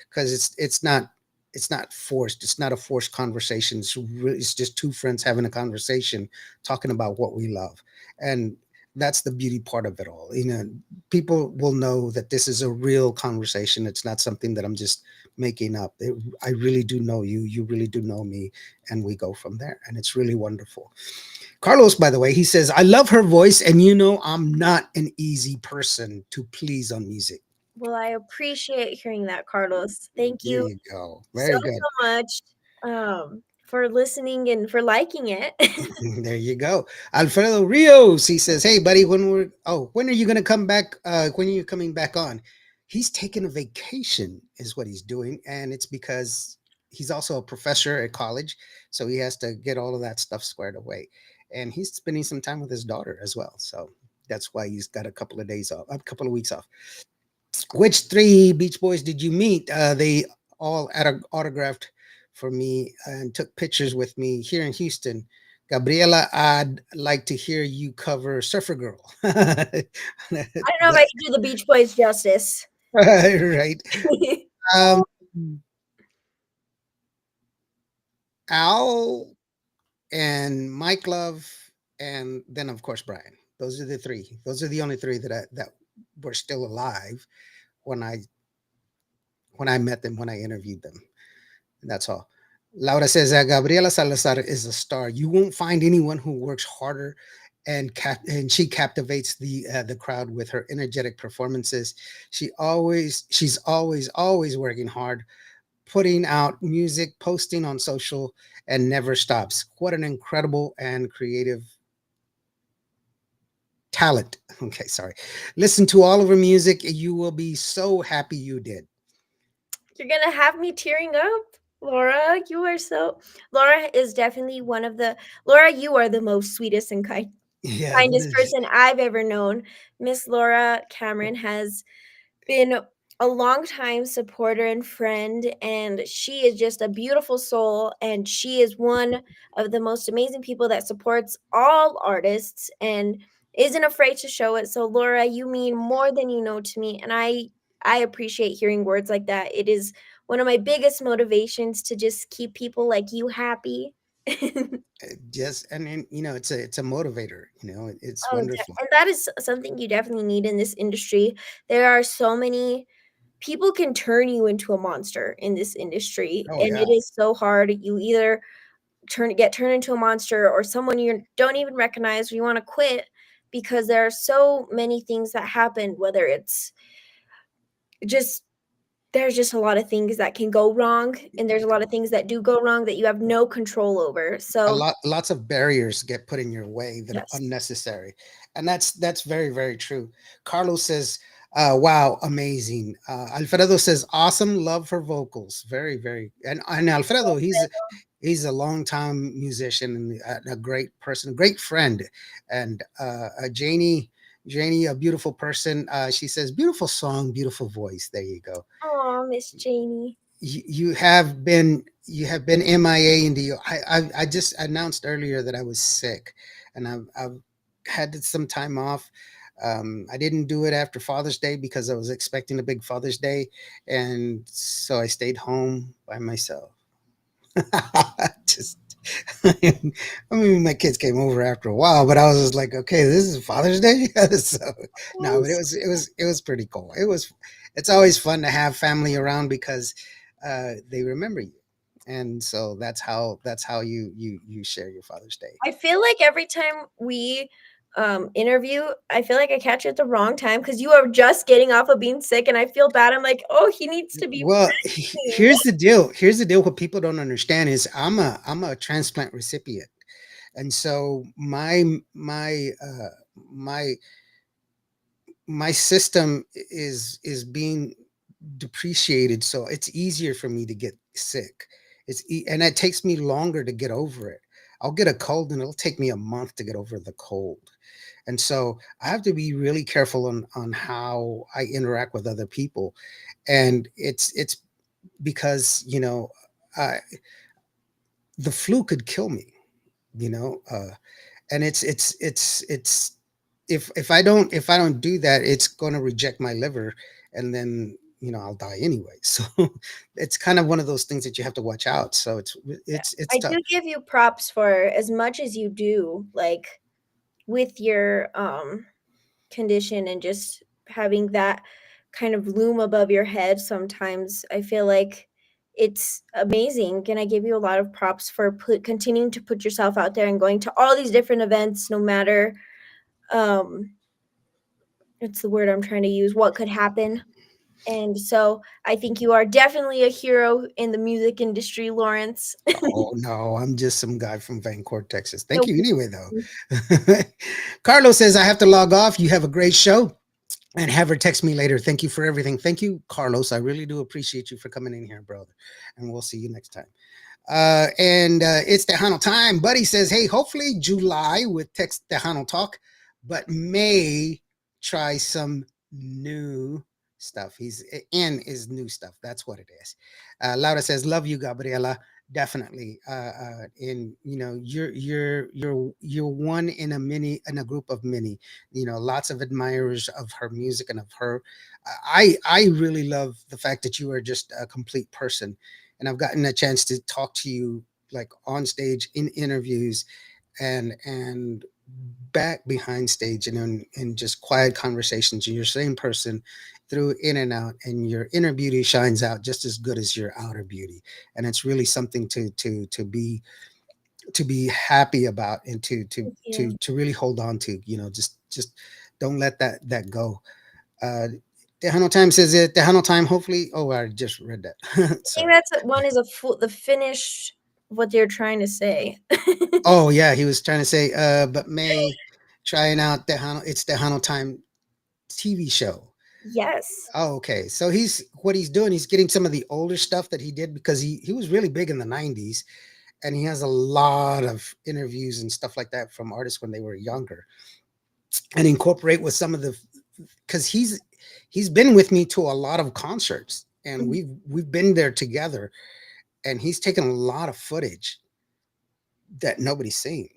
because it's not forced. It's not a forced conversation. It's just two friends having a conversation talking about what we love, and that's the beauty part of it all. People will know that this is a real conversation. It's not something that I'm just making up. I really do know you, you really do know me, and we go from there, and it's really wonderful. Carlos, by the way, he says, I love her voice, and I'm not an easy person to please on music. Well, I appreciate hearing that, Carlos. Thank There you you go. so Very good. so much for listening and for liking it. There you go. Alfredo Rios, he says, hey, buddy, when are you going to come back? When are you coming back on? He's taking a vacation, is what he's doing. And it's because he's also a professor at college. So he has to get all of that stuff squared away. And he's spending some time with his daughter as well. So that's why he's got a couple of days off, a couple of weeks off. Which three Beach Boys did you meet? They all autographed for me and took pictures with me here in Houston. Gabriela, I'd like to hear you cover Surfer Girl. I don't know if I can do the Beach Boys justice. Right. Um, Al and Mike Love, and then of course Brian. Those are the three. Those are the only three that were still alive when I met them, when I interviewed them. And that's all. Laura says that Gabriela Salazar is a star. You won't find anyone who works harder and she captivates the crowd with her energetic performances. She's always working hard, putting out music, posting on social, and never stops. What an incredible and creative talent. Okay, sorry. Listen to all of her music. You will be so happy you did. You're gonna have me tearing up. Laura, you are so Laura is definitely one of the Laura, you are the most sweetest and Yeah. kindest person I've ever known. Miss Laura Cameron has been a longtime supporter and friend, and she is just a beautiful soul. And she is one of the most amazing people that supports all artists and isn't afraid to show it. So, Laura, you mean more than you know to me, and I appreciate hearing words like that. It is one of my biggest motivations to just keep people like you happy. Yes, and it's a motivator. It's Oh, wonderful. and that is something you definitely need in this industry. There are so many people can turn you into a monster in this industry, Oh and yeah. it is so hard. You either get turned into a monster or someone you don't even recognize or you want to quit because there are so many things that happen, whether it's just there's just a lot of things that can go wrong, and there's a lot of things that do go wrong that you have no control over. So Lots of barriers get put in your way that are yes. unnecessary, and that's very, very true. Carlos says, wow, amazing. Alfredo says, awesome, love her vocals, very, very. And Alfredo, he's a longtime musician and a great person, a great friend. And Janie, a beautiful person. She says, beautiful song, beautiful voice. There you go. Oh, Miss Janie. You have been MIA in the. I just announced earlier that I was sick, and I've had some time off. I didn't do it after Father's Day because I was expecting a big Father's Day, and so I stayed home by myself. Just, I mean, my kids came over after a while, but I was just like, okay, this is Father's Day. So no, but it was pretty cool. It's always fun to have family around because they remember you, and so that's how you share your Father's Day. I feel like every time we interview, I feel like I catch you at the wrong time because you are just getting off of being sick, and I feel bad. I'm like, oh, he needs to be Well, resting. here's the deal. Here's the deal. What people don't understand is I'm a transplant recipient, and so my my system is being depreciated, so it's easier for me to get sick. And it takes me longer to get over it. I'll get a cold and it'll take me a month to get over the cold. And so I have to be really careful on how I interact with other people. And it's because, I, the flu could kill me, and it's if I don't do that, it's going to reject my liver, and then I'll die anyway. So it's kind of one of those things that you have to watch out. So it's I tough. do give you props for as much as you do, like with your condition and just having that kind of loom above your head. Sometimes I feel like it's amazing, and I give you a lot of props for continuing to put yourself out there and going to all these different events, no matter um it's the word I'm trying to use, what could happen. And so I think you are definitely a hero in the music industry, Lawrence. Oh no, I'm just some guy from Vancouver, Texas. Thank No, you anyway, though. Carlos says I have to log off. You have a great show. And have her text me later. Thank you for everything. Thank you, Carlos. I really do appreciate you for coming in here, brother. And we'll see you next time. And it's Tejano time. Buddy says, hey, hopefully July with Text Tejano Talk, but May try some new stuff. He's in is new stuff. That's what it is. Laura says, love you, Gabriela. Definitely. And you're one in a group of many, lots of admirers of her music and of her. I really love the fact that you are just a complete person, and I've gotten a chance to talk to you like on stage in interviews and back behind stage and in just quiet conversations. You're the same person through in and out, and your inner beauty shines out just as good as your outer beauty. And it's really something to be happy about, and thank you. to really hold on to. Just don't let that go. Tejano time says it. Tejano time. Hopefully. Oh, I just read that. I think Sorry. that's one is the finish what they're trying to say. Oh yeah, he was trying to say. But May trying out Tejano. It's Tejano time TV show. Yes. Oh, okay. So what he's doing. He's getting some of the older stuff that he did because he was really big in the '90s, and he has a lot of interviews and stuff like that from artists when they were younger, and incorporate with some of the because he's been with me to a lot of concerts, and Mhm. we've been there together, and he's taken a lot of footage that nobody's seen,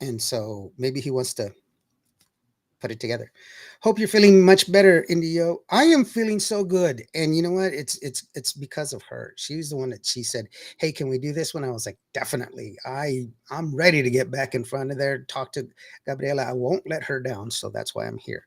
and so maybe he wants to put it together. Hope you're feeling much better, Indio. I am feeling so good, and you know what? It's because of her. She's the one that she said, "Hey, can we do this one?" I was like, "Definitely." I'm ready to get back in front of there, talk to Gabriela. I won't let her down, so that's why I'm here.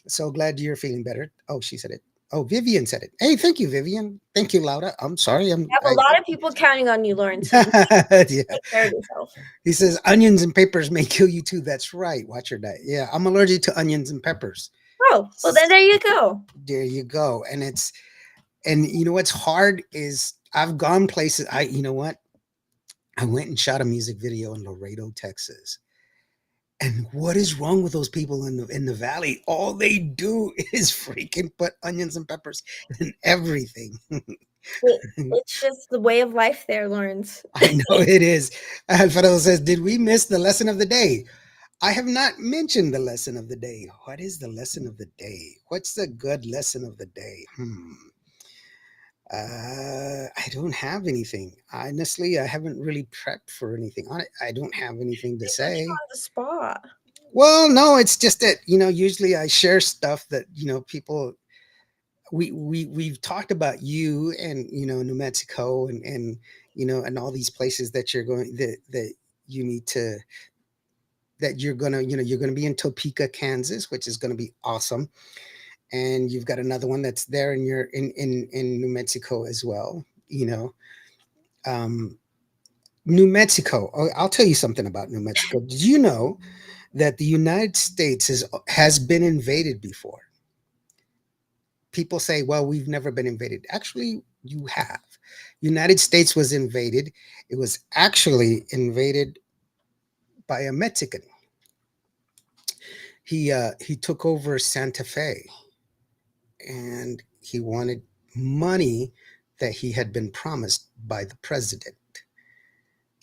So glad you're feeling better. Oh, she said it. Oh, Vivian said it. Hey, thank you, Vivian. Thank you, Laura. I'm sorry. I have a lot of people counting on you, Lauren. So you Yeah. take care of yourself. He says onions and peppers may kill you too. That's right. Watch your diet. Yeah, I'm allergic to onions and peppers. Oh, well then there you go. There you go. And And you know what's hard is I've gone places. You know what? I went and shot a music video in Laredo, Texas. And what is wrong with those people in the valley? All they do is freaking put onions and peppers in everything. It's just the way of life there, Lawrence. I know it is. Alfredo says, "Did we miss the lesson of the day?" I have not mentioned the lesson of the day. What is the lesson of the day? What's the good lesson of the day? I don't have anything. Honestly, I haven't really prepped for anything. I don't have anything to They put you say. on the spot. Well, no, it's just that, usually I share stuff that, people we've talked about you and, New Mexico and and all these places that you're going that you need to that you're gonna be in Topeka, Kansas, which is gonna be awesome. And you've got another one that's there in your in New Mexico as well. Um, New Mexico. I'll tell you something about New Mexico. Did you know that the United States has been invaded before? People say, "Well, we've never been invaded." Actually, you have. United States was invaded. It was actually invaded by a Mexican. He took over Santa Fe and he wanted money that he had been promised by the president.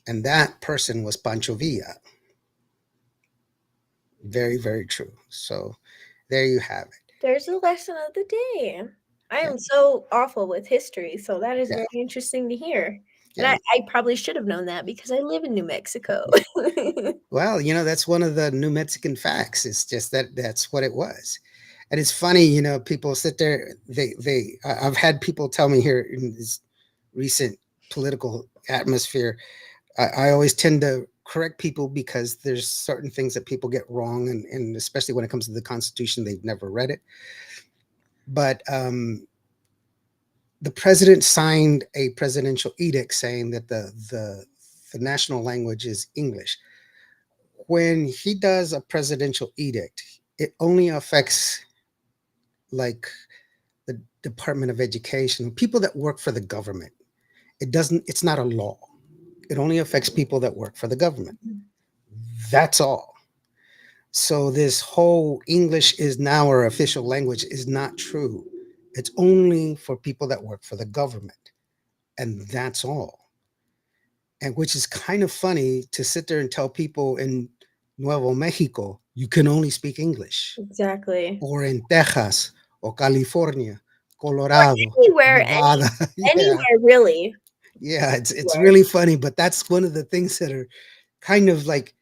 And that person was Pancho Villa. Very, very true. So there you have it. There's a lesson of the day. I Yeah. am so awful with history, so that is Yeah. very interesting to hear. And Yeah. I probably should have known that because I live in New Mexico. Well, that's one of the New Mexican facts. It's just that that's what it was. And it's funny, people sit there, I've had people tell me here in this recent political atmosphere, I always tend to correct people because there's certain things that people get wrong, and especially when it comes to the Constitution, they've never read it. But the president signed a presidential edict saying that the national language is English. When he does a presidential edict, it only affects like the Department of Education, people that work for the government. It's not a law. It only affects people that work for the government. That's all. So this whole English is now our official language is not true. It's only for people that work for the government. And that's all. And which is kind of funny to sit there and tell people in Nuevo Mexico, you can only speak English. Exactly. Or in Texas or California, Or Colorado, anywhere, Nevada. Yeah. anywhere really. Yeah, it's Anywhere. really funny, but that's one of the things that are kind of like,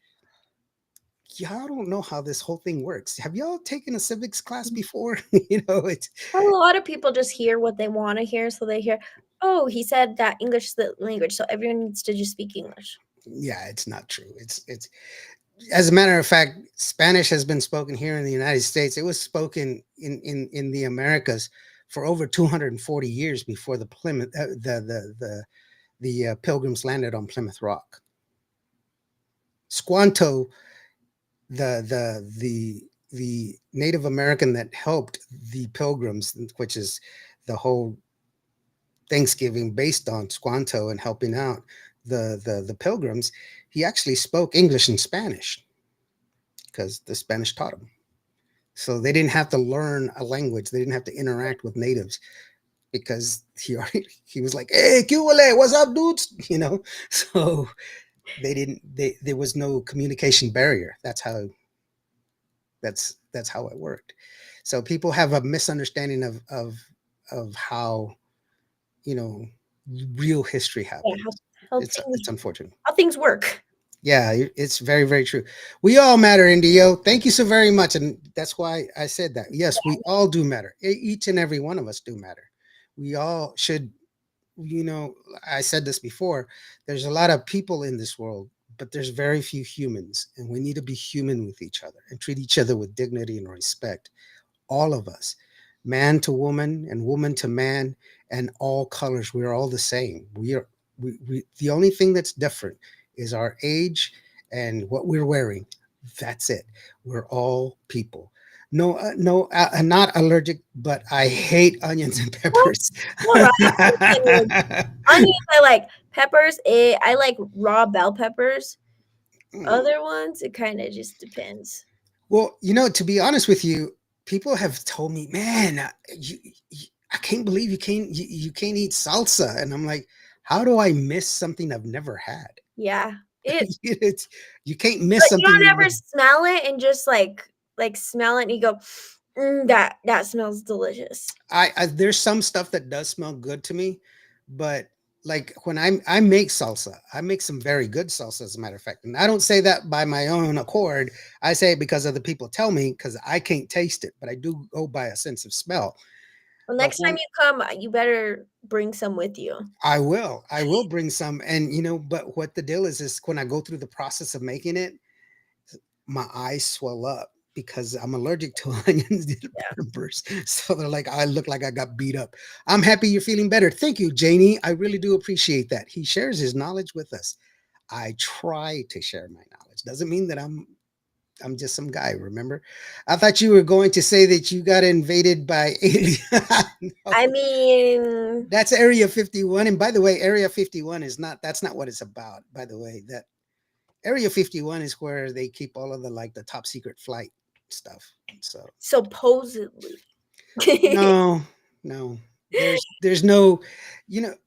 y'all don't know how this whole thing works. Have y'all taken a civics class before? It's Well, a lot of people just hear what they want to hear, so they hear, oh, he said that English is the language, so everyone needs to just speak English. yeah, it's not true. It's as a matter of fact, Spanish has been spoken here in the United States. It was spoken in the Americas for over 240 years before the Plymouth the Pilgrims landed on Plymouth Rock. Squanto, the Native American that helped the Pilgrims, which is the whole Thanksgiving based on Squanto and helping out the Pilgrims, he actually spoke English and Spanish because the Spanish taught him. So they didn't have to learn a language. They didn't have to interact with natives because he was like, "Hey, what's up, dudes?" So there was no communication barrier. That's how it worked. So people have a misunderstanding of how real history Yeah, happened. It's unfortunate. how things work. Yeah, it's very, very true. We all matter, Indio. Thank you so very much. And that's why I said that. Yes, we all do matter. Each and every one of us do matter. We all should, I said this before, there's a lot of people in this world, but there's very few humans. And we need to be human with each other and treat each other with dignity and respect. All of us, man to woman and woman to man, and all colors. We're all the same. The only thing that's different is our age and what we're wearing. That's it. We're all people. No, no, I'm not allergic, but I hate onions and What? peppers. All right. Onions. Onions, I like. Peppers, I like raw bell peppers. Mm. Other ones, it kind of just depends. Well, to be honest with you, people have told me, man, I can't believe you can't eat salsa, and I'm like, how do I miss something I've never had? Yeah. It It's, you can't miss But you something don't you've ever never. smell it and just like smell it and you go, that smells delicious. I there's some stuff that does smell good to me, but like when I make salsa, I make some very good salsa, as a matter of fact. And I don't say that by my own accord. I say it because other people tell me, because I can't taste it, but I do go by a sense of smell. Well, But next time when you come, you better bring some with you. I will bring some, and but what the deal is when I go through the process of making it, my eyes swell up because I'm allergic to onions and Yeah. peppers. So they're like, I look like I got beat up. I'm happy you're feeling better. Thank you, Janie. I really do appreciate that. He shares his knowledge with us. I try to share my knowledge. Doesn't mean that I'm just some guy, remember? I thought you were going to say that you got invaded by aliens. I No, mean, that's Area 51. And by the way, Area 51 is not that's not what it's about, by the way. That Area 51 is where they keep all of the like the top secret flight stuff. So supposedly. no, no. There's no,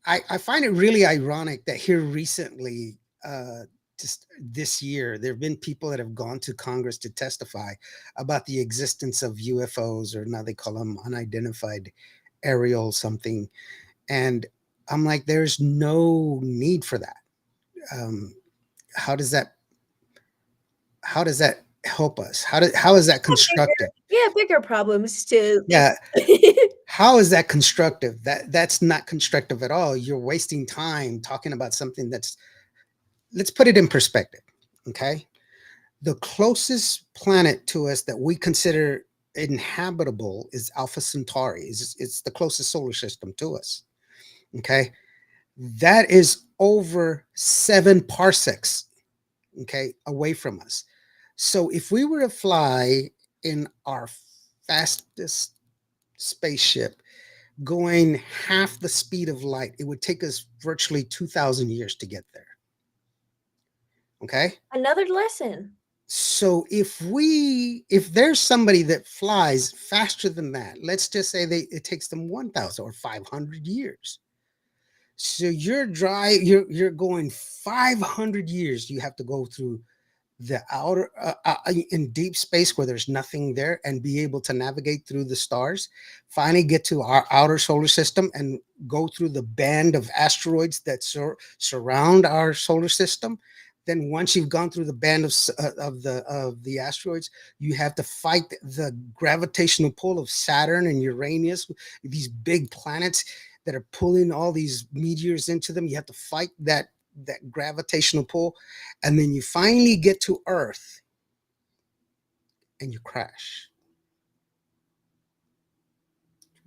I find it really ironic that here recently, just this year, there have been people that have gone to Congress to testify about the existence of UFOs, or now they call them unidentified aerial something. And I'm like, there's no need for that. Um, how does that how does that help us? How is that constructive? Yeah, bigger problems to Yeah, how is that constructive? That's not constructive at all. You're wasting time talking about something that's, let's put it in perspective. Okay. The closest planet to us that we consider inhabitable is Alpha Centauri. It's the closest solar system to us. Okay. That is over 7 parsecs, okay, away from us. So if we were to fly in our fastest spaceship going half the speed of light, it would take us virtually 2,000 years to get there. Okay. another lesson. So if there's somebody that flies faster than that, let's just say it takes them 1,000 or 500 years. So you're going 500 years. You have to go through the outer in deep space where there's nothing there, and be able to navigate through the stars, finally get to our outer solar system and go through the band of asteroids that surround our solar system. Then once you've gone through the band of the asteroids, you have to fight the gravitational pull of Saturn and Uranus, these big planets that are pulling all these meteors into them. You have to fight that gravitational pull, and then you finally get to Earth and you crash.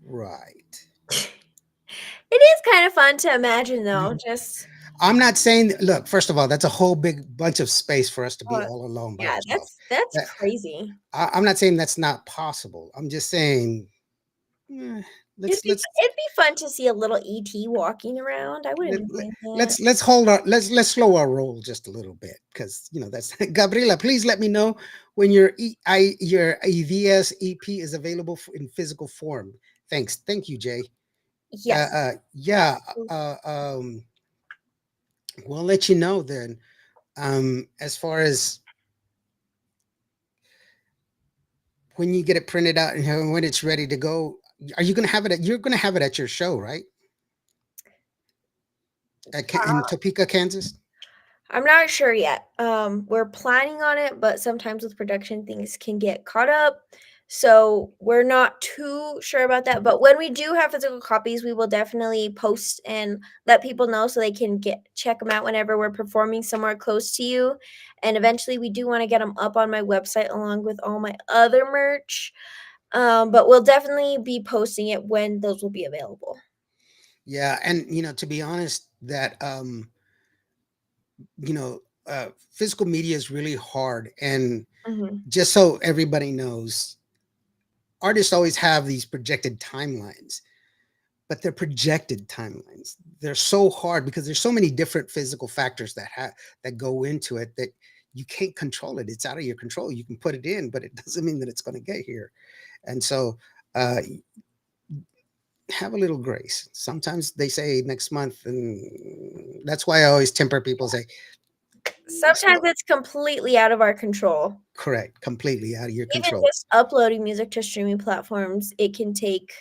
Right. It is kind of fun to imagine though. Just I'm not saying look, first of all, that's a whole big bunch of space for us to be uh, all alone by yeah, ourselves. that's That- crazy. I'm not saying that's not possible. I'm just saying, eh, It'd let's be let's it'd be fun to see a little ET walking around. I let, wouldn't let, mind that. let's hold our let's slow our roll just a little bit, because that's Gabriela. Please let me know when your EVS EP is available in physical form. Thank you, Jay. Yes. Yeah, we'll let you know then. As far as when you get it printed out and when it's ready to go, you're gonna have it at your show, right? In Topeka, Kansas. I'm not sure yet. We're planning on it, but sometimes with production things can get caught up. So we're not too sure about that. But when we do have physical copies, we will definitely post and let people know so they can check them out whenever we're performing somewhere close to you. And eventually we do want to get them up on my website along with all my other merch. But we'll definitely be posting it when those will be available. Yeah, and to be honest, that physical media is really hard, and Hmm. just so everybody knows, artists always have these projected timelines, but they're projected timelines. They're so hard because there's so many different physical factors that go into it that you can't control it. It's out of your control. You can put it in, but it doesn't mean that it's going to get here. And so uh, have a little grace. Sometimes they say next month, and that's why I always temper people say, Sometimes it's completely out of our control. correct, completely out of your Even control. just uploading music to streaming platforms, it can take,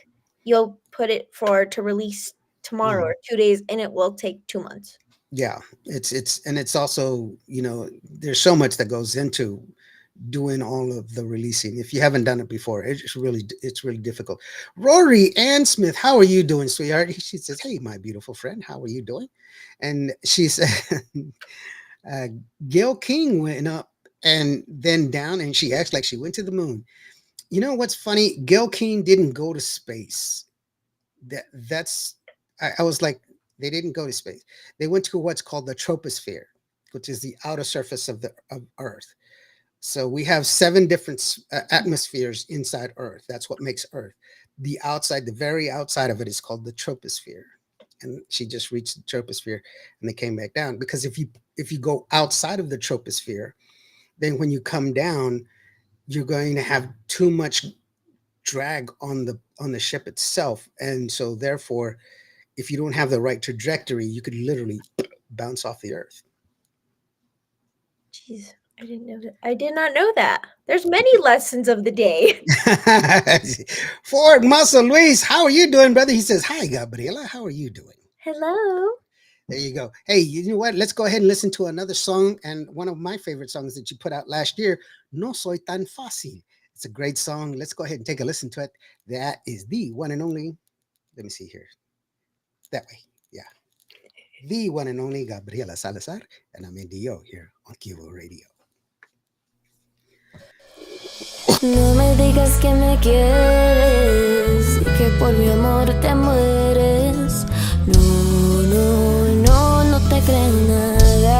you'll put it to release tomorrow or 2 days, and it will take 2 months. Yeah, it's also, there's so much that goes into doing all of the releasing. If you haven't done it before, it's really difficult. Rory Ann Smith, how are you doing, sweetheart? She says, hey, my beautiful friend, how are you doing? And she said, Gail King went up and then down, and she acts like she went to the moon. You know what's funny? Gail King didn't go to space. I was like, they didn't go to space. They went to what's called the troposphere, which is the outer surface of Earth. So we have 7 different atmospheres inside Earth. That's what makes Earth. The very outside of it is called the troposphere. And she just reached the troposphere and they came back down. Because if you go outside of the troposphere, then when you come down, you're going to have too much drag on the ship itself. And so therefore, if you don't have the right trajectory, you could literally bounce off the Earth. Jeez, I didn't know that. I did not know that. There's many lessons of the day. Ford Muscle Luis, how are you doing, brother? He says, hi, Gabriela. How are you doing? Hello. There you go. Hey, you know what? Let's go ahead and listen to another song. And one of my favorite songs that you put out last year, No Soy Tan Fácil. It's a great song. Let's go ahead and take a listen to it. That is the one and only, let me see here. That way. Yeah. The one and only Gabriela Salazar. And I'm Indio here on Qvo Radio. No me digas que me quieres y que por mi amor te mueres. No, no, no, no te creo nada.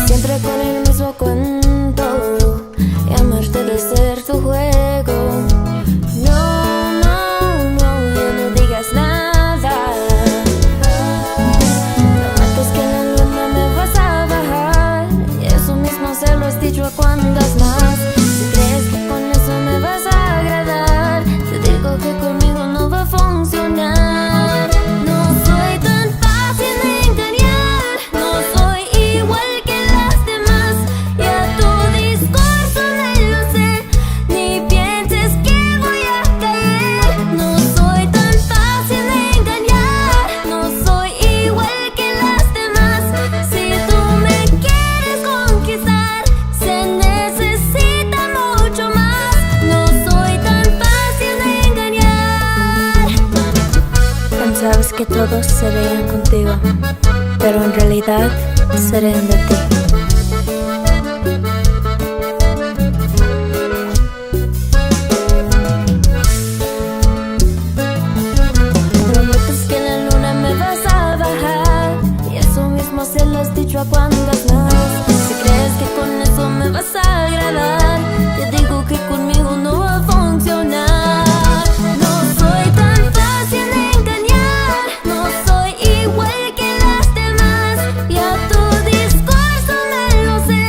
Siempre con el mismo cuento y amarte de ser tu juego. No, no, no, ya no digas nada. Prometes que en la luna me vas a bajar y eso mismo se lo has dicho a cuantas más. Si crees que con eso me vas a agradar, te digo que conmigo no va a funcionar. No soy tan fácil de engañar, no soy igual que las demás. Ya tu discurso me lo sé, ni pienses que voy a caer. No soy tan fácil de engañar, no soy igual que las demás. Si tú me quieres conquistar, se necesita mucho más. No soy tan fácil de engañar. Pensabas que todos serían contigo, pero en realidad serían de ti. Prometes que en la luna me vas a bajar y eso mismo se lo has dicho a cuantas más. Si crees que con eso me vas a agradar, te digo que conmigo no va a funcionar. No soy tan fácil de engañar, no soy igual que las demás. Ya tu discurso me lo sé,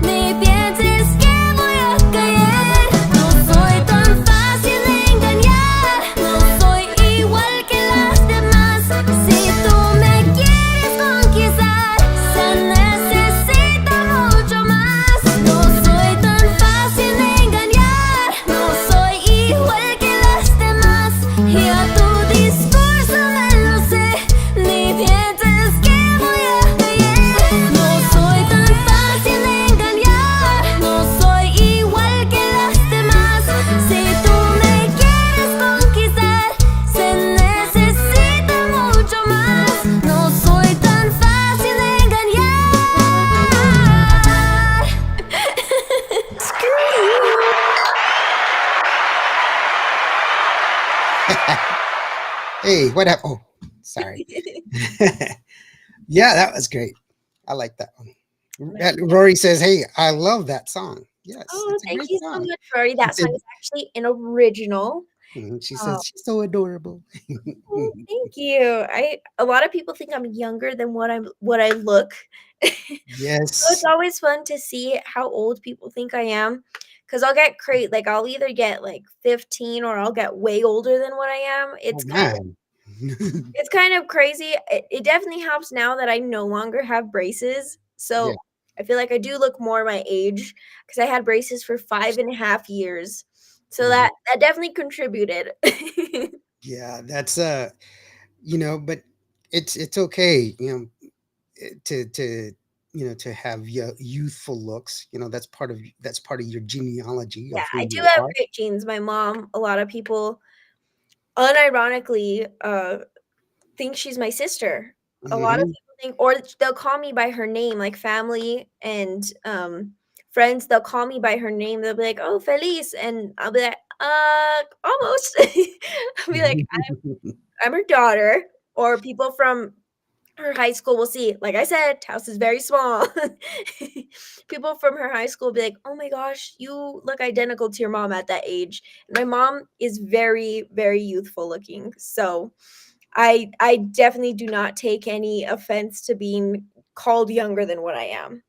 ni pienses que voy a caer. No soy tan fácil de engañar, no soy igual que las demás. Si tú me quieres conquistar, se necesita mucho más. No soy tan fácil de engañar, no soy igual que las demás. Ya tu discurso me lo sé, ni pienses que voy a caer. No soy tan fácil de engañar, no soy igual que las demás. Si tú me quieres conquistar, se necesita mucho más. No soy tan fácil de engañar. Hey, what happened? Oh, sorry. Yeah, that was great. I like that one. Rory says, hey, I love that song. Yes, Oh, it's a thank great you so song. much, Rory. She That said, song is actually an original. she Oh, says she's so adorable. oh, thank you. A lot of people think I'm younger than what I look. So it's Yes. always fun to see how old people think I am. Cause I'll get like I'll either get like 15 or I'll get way older than what I am. Oh man. It's kind of crazy. It definitely helps now that I no longer have braces. Yeah. So I feel like I do look more my age because I had braces for 5.5 years. So Mhm. that definitely contributed. Yeah, that's but it's okay, to to have youthful looks. That's part of your genealogy Yeah, of who I do you have are. great genes. My mom, a lot of people unironically think she's my sister. A lot of Hmm. people think, or they'll call me by her name, like family and friends, they'll call me by her name. They'll be like, "Oh, Feliz," and I'll be like, almost." I'll be like, I'm her daughter, or people from her high school will see. Like I said, house is very small. People from her high school will be like, "Oh my gosh, you look identical to your mom at that age." And my mom is very, very youthful looking. So I definitely do not take any offense to being called younger than what I am.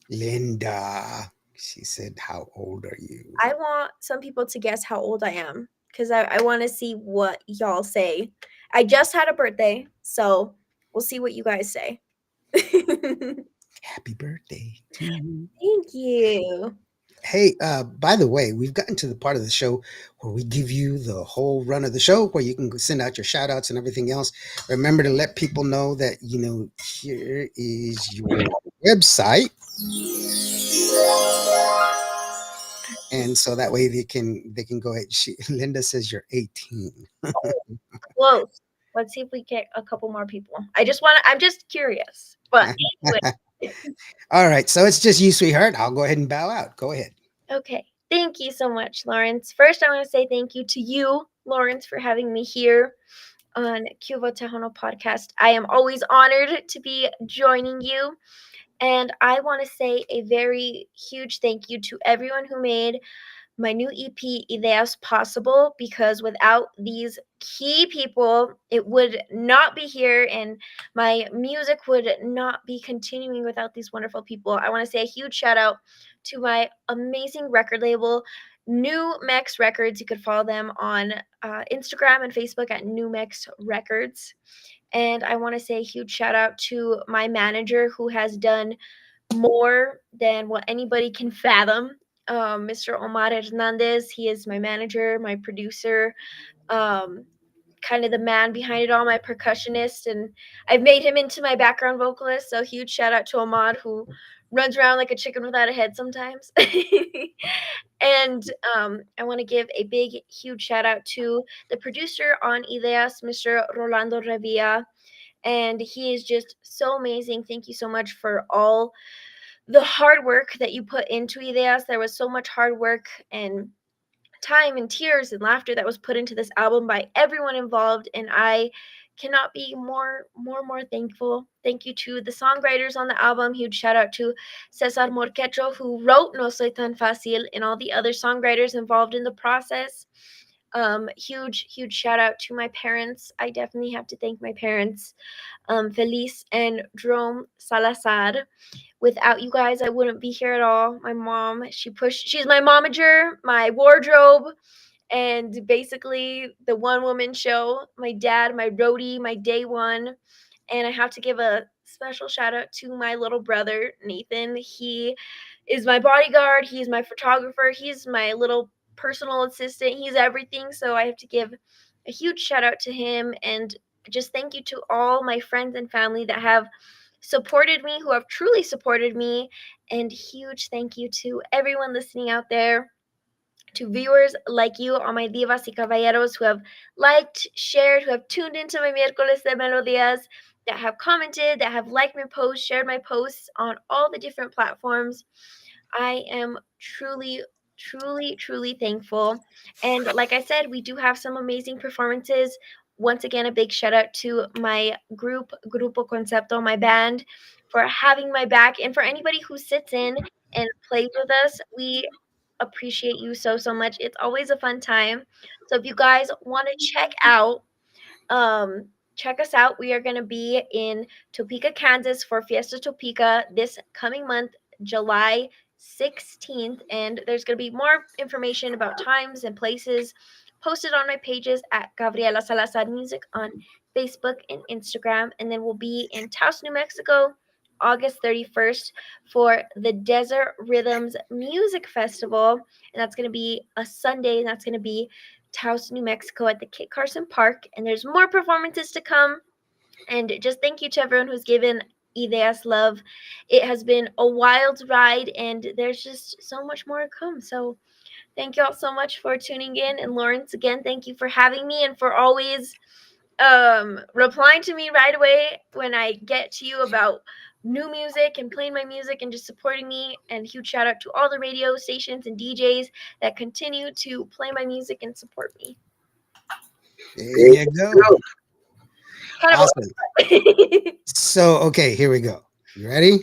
Linda, she said, how old are you? I want some people to guess how old I am because I want to see what y'all say. I just had a birthday, so we'll see what you guys say. Thank Happy birthday to you. you. Hey, by the way, we've gotten to the part of the show where we give you the whole run of the show, where you can send out your shout outs and everything else. Remember to let people know that, here is your website. And so that way they can go ahead. Linda says you're 18. Close. Let's see if we get a couple more people. I'm just curious. But anyway. All right. So it's just you, sweetheart. I'll go ahead and bow out. Go ahead. Okay. Thank you so much, Lawrence. First, I want to say thank you to you, Lawrence, for having me here on QvoTejano Podcast. I am always honored to be joining you. And I want to say a very huge thank you to everyone who made my new EP Ideas possible, because without these key people, it would not be here and my music would not be continuing without these wonderful people. I want to say a huge shout out to my amazing record label, New Mex Records. You could follow them on Instagram and Facebook at New Mex Records. And I want to say a huge shout out to my manager who has done more than what anybody can fathom. Mr. Omar Hernandez, he is my manager, my producer, um, kind of the man behind it all, my percussionist, and I've made him into my background vocalist. So huge shout out to Omar, who runs around like a chicken without a head sometimes. And I want to give a big, huge shout out to the producer on Ideas, Mr. Rolando Revilla. And he is just so amazing. Thank you so much for all the hard work that you put into Ideas. There was so much hard work and time and tears and laughter that was put into this album by everyone involved, and I cannot be more thankful. Thank you to the songwriters on the album. Huge shout out to Cesar Morquecho, who wrote No Soy Tan Fácil, and all the other songwriters involved in the process. Huge shout out to my parents. I definitely have to thank my parents, Feliz and Jerome Salazar. Without you guys, I wouldn't be here at all. My mom, she's my momager, my wardrobe, and basically the one woman show. My dad, my roadie, my day one. And I have to give a special shout out to my little brother, Nathan. He is my bodyguard, he's my photographer, he's my little personal assistant, he's everything. So I have to give a huge shout out to him, and just thank you to all my friends and family that have supported me, who have truly supported me. And huge thank you to everyone listening out there, to viewers like you, all my divas y caballeros who have liked, shared, who have tuned into my Miércoles de Melodías, that have commented, that have liked my posts, shared my posts on all the different platforms. I am truly thankful. And like I said, we do have some amazing performances. Once again, a big shout out to my group, Grupo Concepto, my band, for having my back, and for anybody who sits in and plays with us. We appreciate you so, so much. It's always a fun time. So if you guys want to um, check us out. We are going to be in Topeka, Kansas for Fiesta Topeka this coming month, July 16th. And there's going to be more information about times and places posted on my pages at Gabriela Salazar Music on Facebook and Instagram. And then we'll be in Taos, New Mexico, August 31st for the Desert Rhythms Music Festival. And that's going to be a Sunday, and that's going to be Taos, New Mexico at the Kit Carson Park. And there's more performances to come. And just thank you to everyone who's given Ideas love. It has been a wild ride, and there's just so much more to come. So thank you all so much for tuning in. And Lawrence, again, thank you for having me and for always replying to me right away when I get to you about new music and playing my music and just supporting me. And huge shout out to all the radio stations and DJs that continue to play my music and support me. There you go. Kind of Awesome. So, okay, here we go. You ready?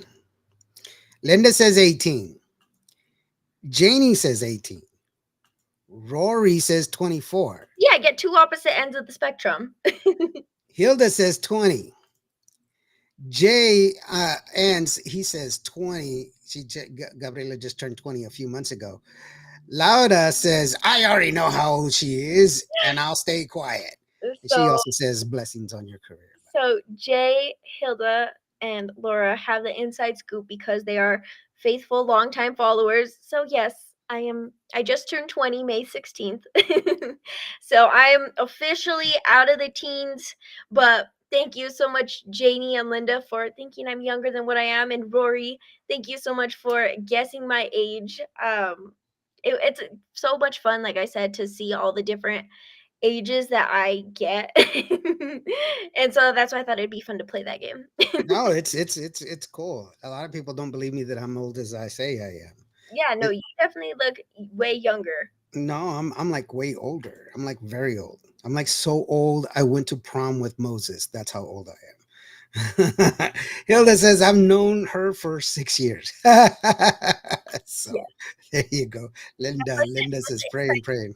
Linda says 18. Janie says 18. Rory says 24. yeah, I get two opposite ends of the spectrum. Hilda says 20. Jay and he says 20. Gabriela just turned 20 a few months ago. Laura says, I already know how old she is, and I'll stay quiet. And she So, also says, blessings on your career. so Jay, Hilda, and Laura have the inside scoop because they are faithful, longtime followers. So yes, I just turned 20 May 16th. So I am officially out of the teens, but thank you so much, Janie and Linda, for thinking I'm younger than what I am. And Rory, thank you so much for guessing my age. It's so much fun, like I said, to see all the different ages that I get. And so that's why I thought it'd be fun to play that game. No, it's cool. A lot of people don't believe me that I'm old as I say I am. Yeah, no, It- you definitely look way younger. no, I'm like way older. I'm like very old. I'm like so old. I went to prom with Moses. That's how old I am. Hilda says I've known her for 6 years. So Yeah. there you go. Linda says praying, praying.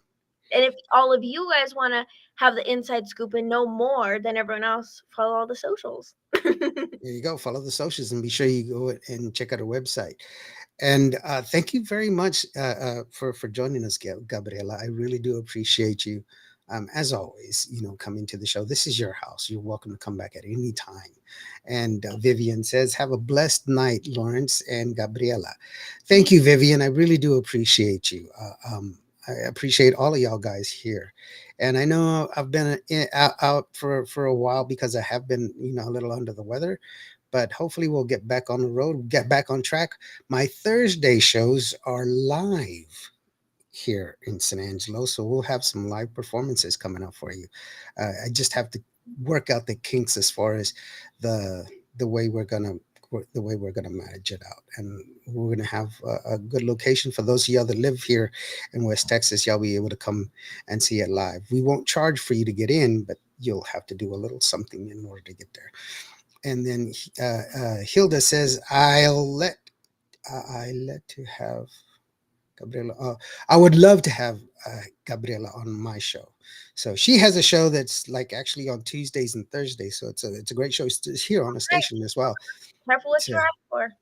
And if all of you guys want to have the inside scoop and know more than everyone else, follow all the socials. There you go. Follow the socials and be sure you go and check out our website. And thank you very much for joining us, Gabriela. I really do appreciate you. As always, coming to the show. This is your house. You're welcome to come back at any time. And Vivian says, have a blessed night, Lawrence and Gabriela. Thank you, Vivian. I really do appreciate you. I appreciate all of y'all guys here. And I know I've been out for a while because I have been, a little under the weather, but hopefully we'll get back on the road, get back on track. My Thursday shows are live here in San Angelo, so we'll have some live performances coming up for you. I just have to work out the kinks as far as the the way we're gonna the way we're gonna manage it out, and we're gonna have a good location for those of y'all that live here in West Texas. Y'all be able to come and see it live. We won't charge for you to get in, but you'll have to do a little something in order to get there. And then Hilda says, I let to have Gabriela. I would love to have Gabriela on my show. So she has a show that's like actually on Tuesdays and Thursdays. So it's a great show. It's here on the station as well. Careful what So, you're out for.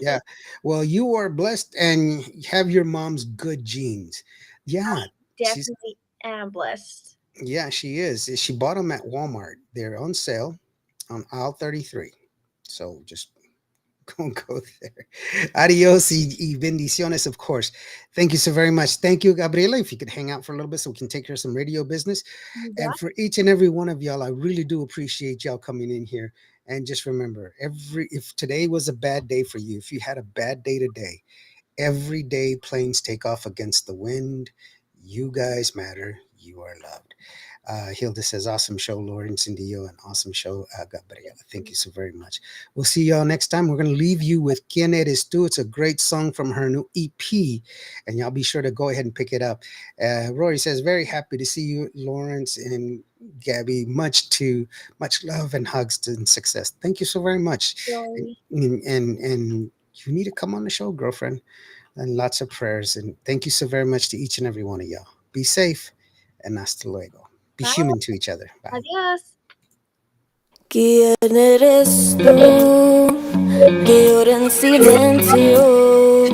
yeah. Well, you are blessed and have your mom's good genes. Yeah. She's Definitely am blessed. yeah, she is. She bought them at Walmart. They're on sale on aisle 33. So just go there. Adios y bendiciones, of course. Thank you so very much. Thank you, Gabriela. If you could hang out for a little bit so we can take care of some radio business. Yeah. And for each and every one of y'all, I really do appreciate y'all coming in here. And just remember, if today was a bad day for you, if you had a bad day today, every day planes take off against the wind. You guys matter. You are loved. Hilda says, awesome show, Lawrence and Dio, and awesome show, Gabriela. Thank you so very much. We'll see y'all next time. We're going to leave you with Quien Eres Tú. It's a great song from her new EP, and y'all be sure to go ahead and pick it up. Rory says, very happy to see you, Lawrence and Gabby. Much love and hugs and success. Thank you so very much. Rory. And you need to come on the show, girlfriend. And lots of prayers. And thank you so very much to each and every one of y'all. Be safe and hasta luego. Be Bye. human to each other. Bye. Adiós. ¿Quién eres tú que llora en silencio?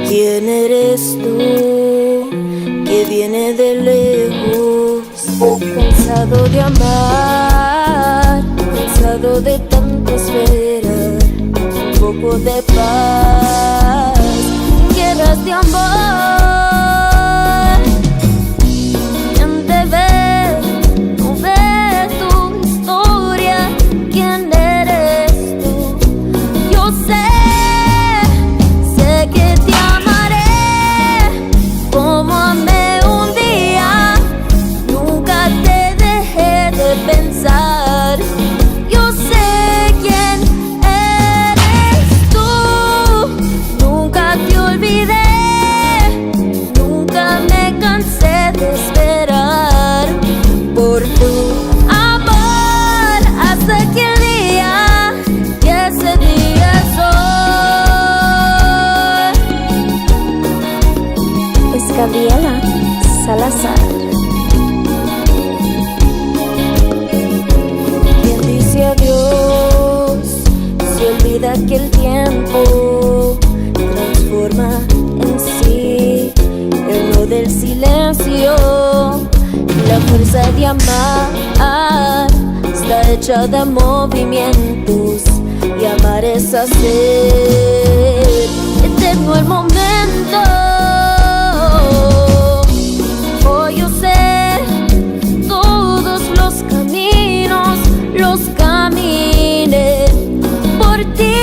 ¿Quién eres tú que viene de lejos? Cansado de amar, cansado de tanto esperar, un poco de paz, guerras de amor. ¿Quién te ve? No ve tu historia. ¿Quién eres tú? Yo sé que te amaré como amé un día. Nunca te dejé de pensar. Yo sé quién eres tú. Nunca te olvidé. Nunca me cansé de esperar por tu amor hasta aquel día. Y ese día es hoy. Es Gabriela Salazar. Quien dice adiós se olvida que el tiempo transforma en sí el no del silencio. La fuerza de amar está hecha de movimientos y amar es hacer eterno el momento. Hoy yo sé todos los caminos, los caminé por ti.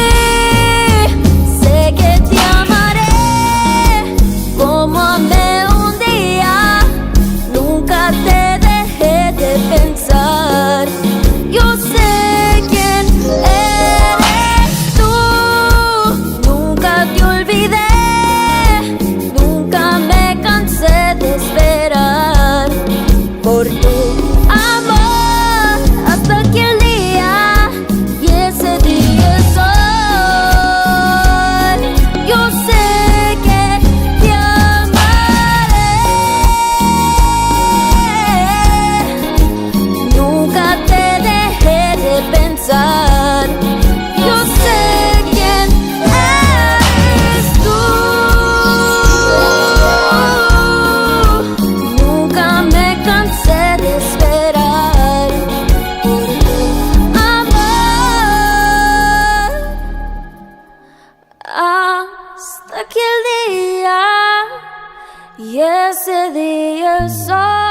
Sé que te amaré como amé un día. Nunca te dejé de pensar. Yo sé quién eres tú. Nunca te olvidé. Nunca me cansé de esperar por tu amor hasta aquel día. Y ese día es hoy. Yo sé que te amaré. Nunca te dejé de pensar. Yo sé quién eres tú. Nunca me cansé de esperar por tu amor hasta aquel día. Y ese día es hoy.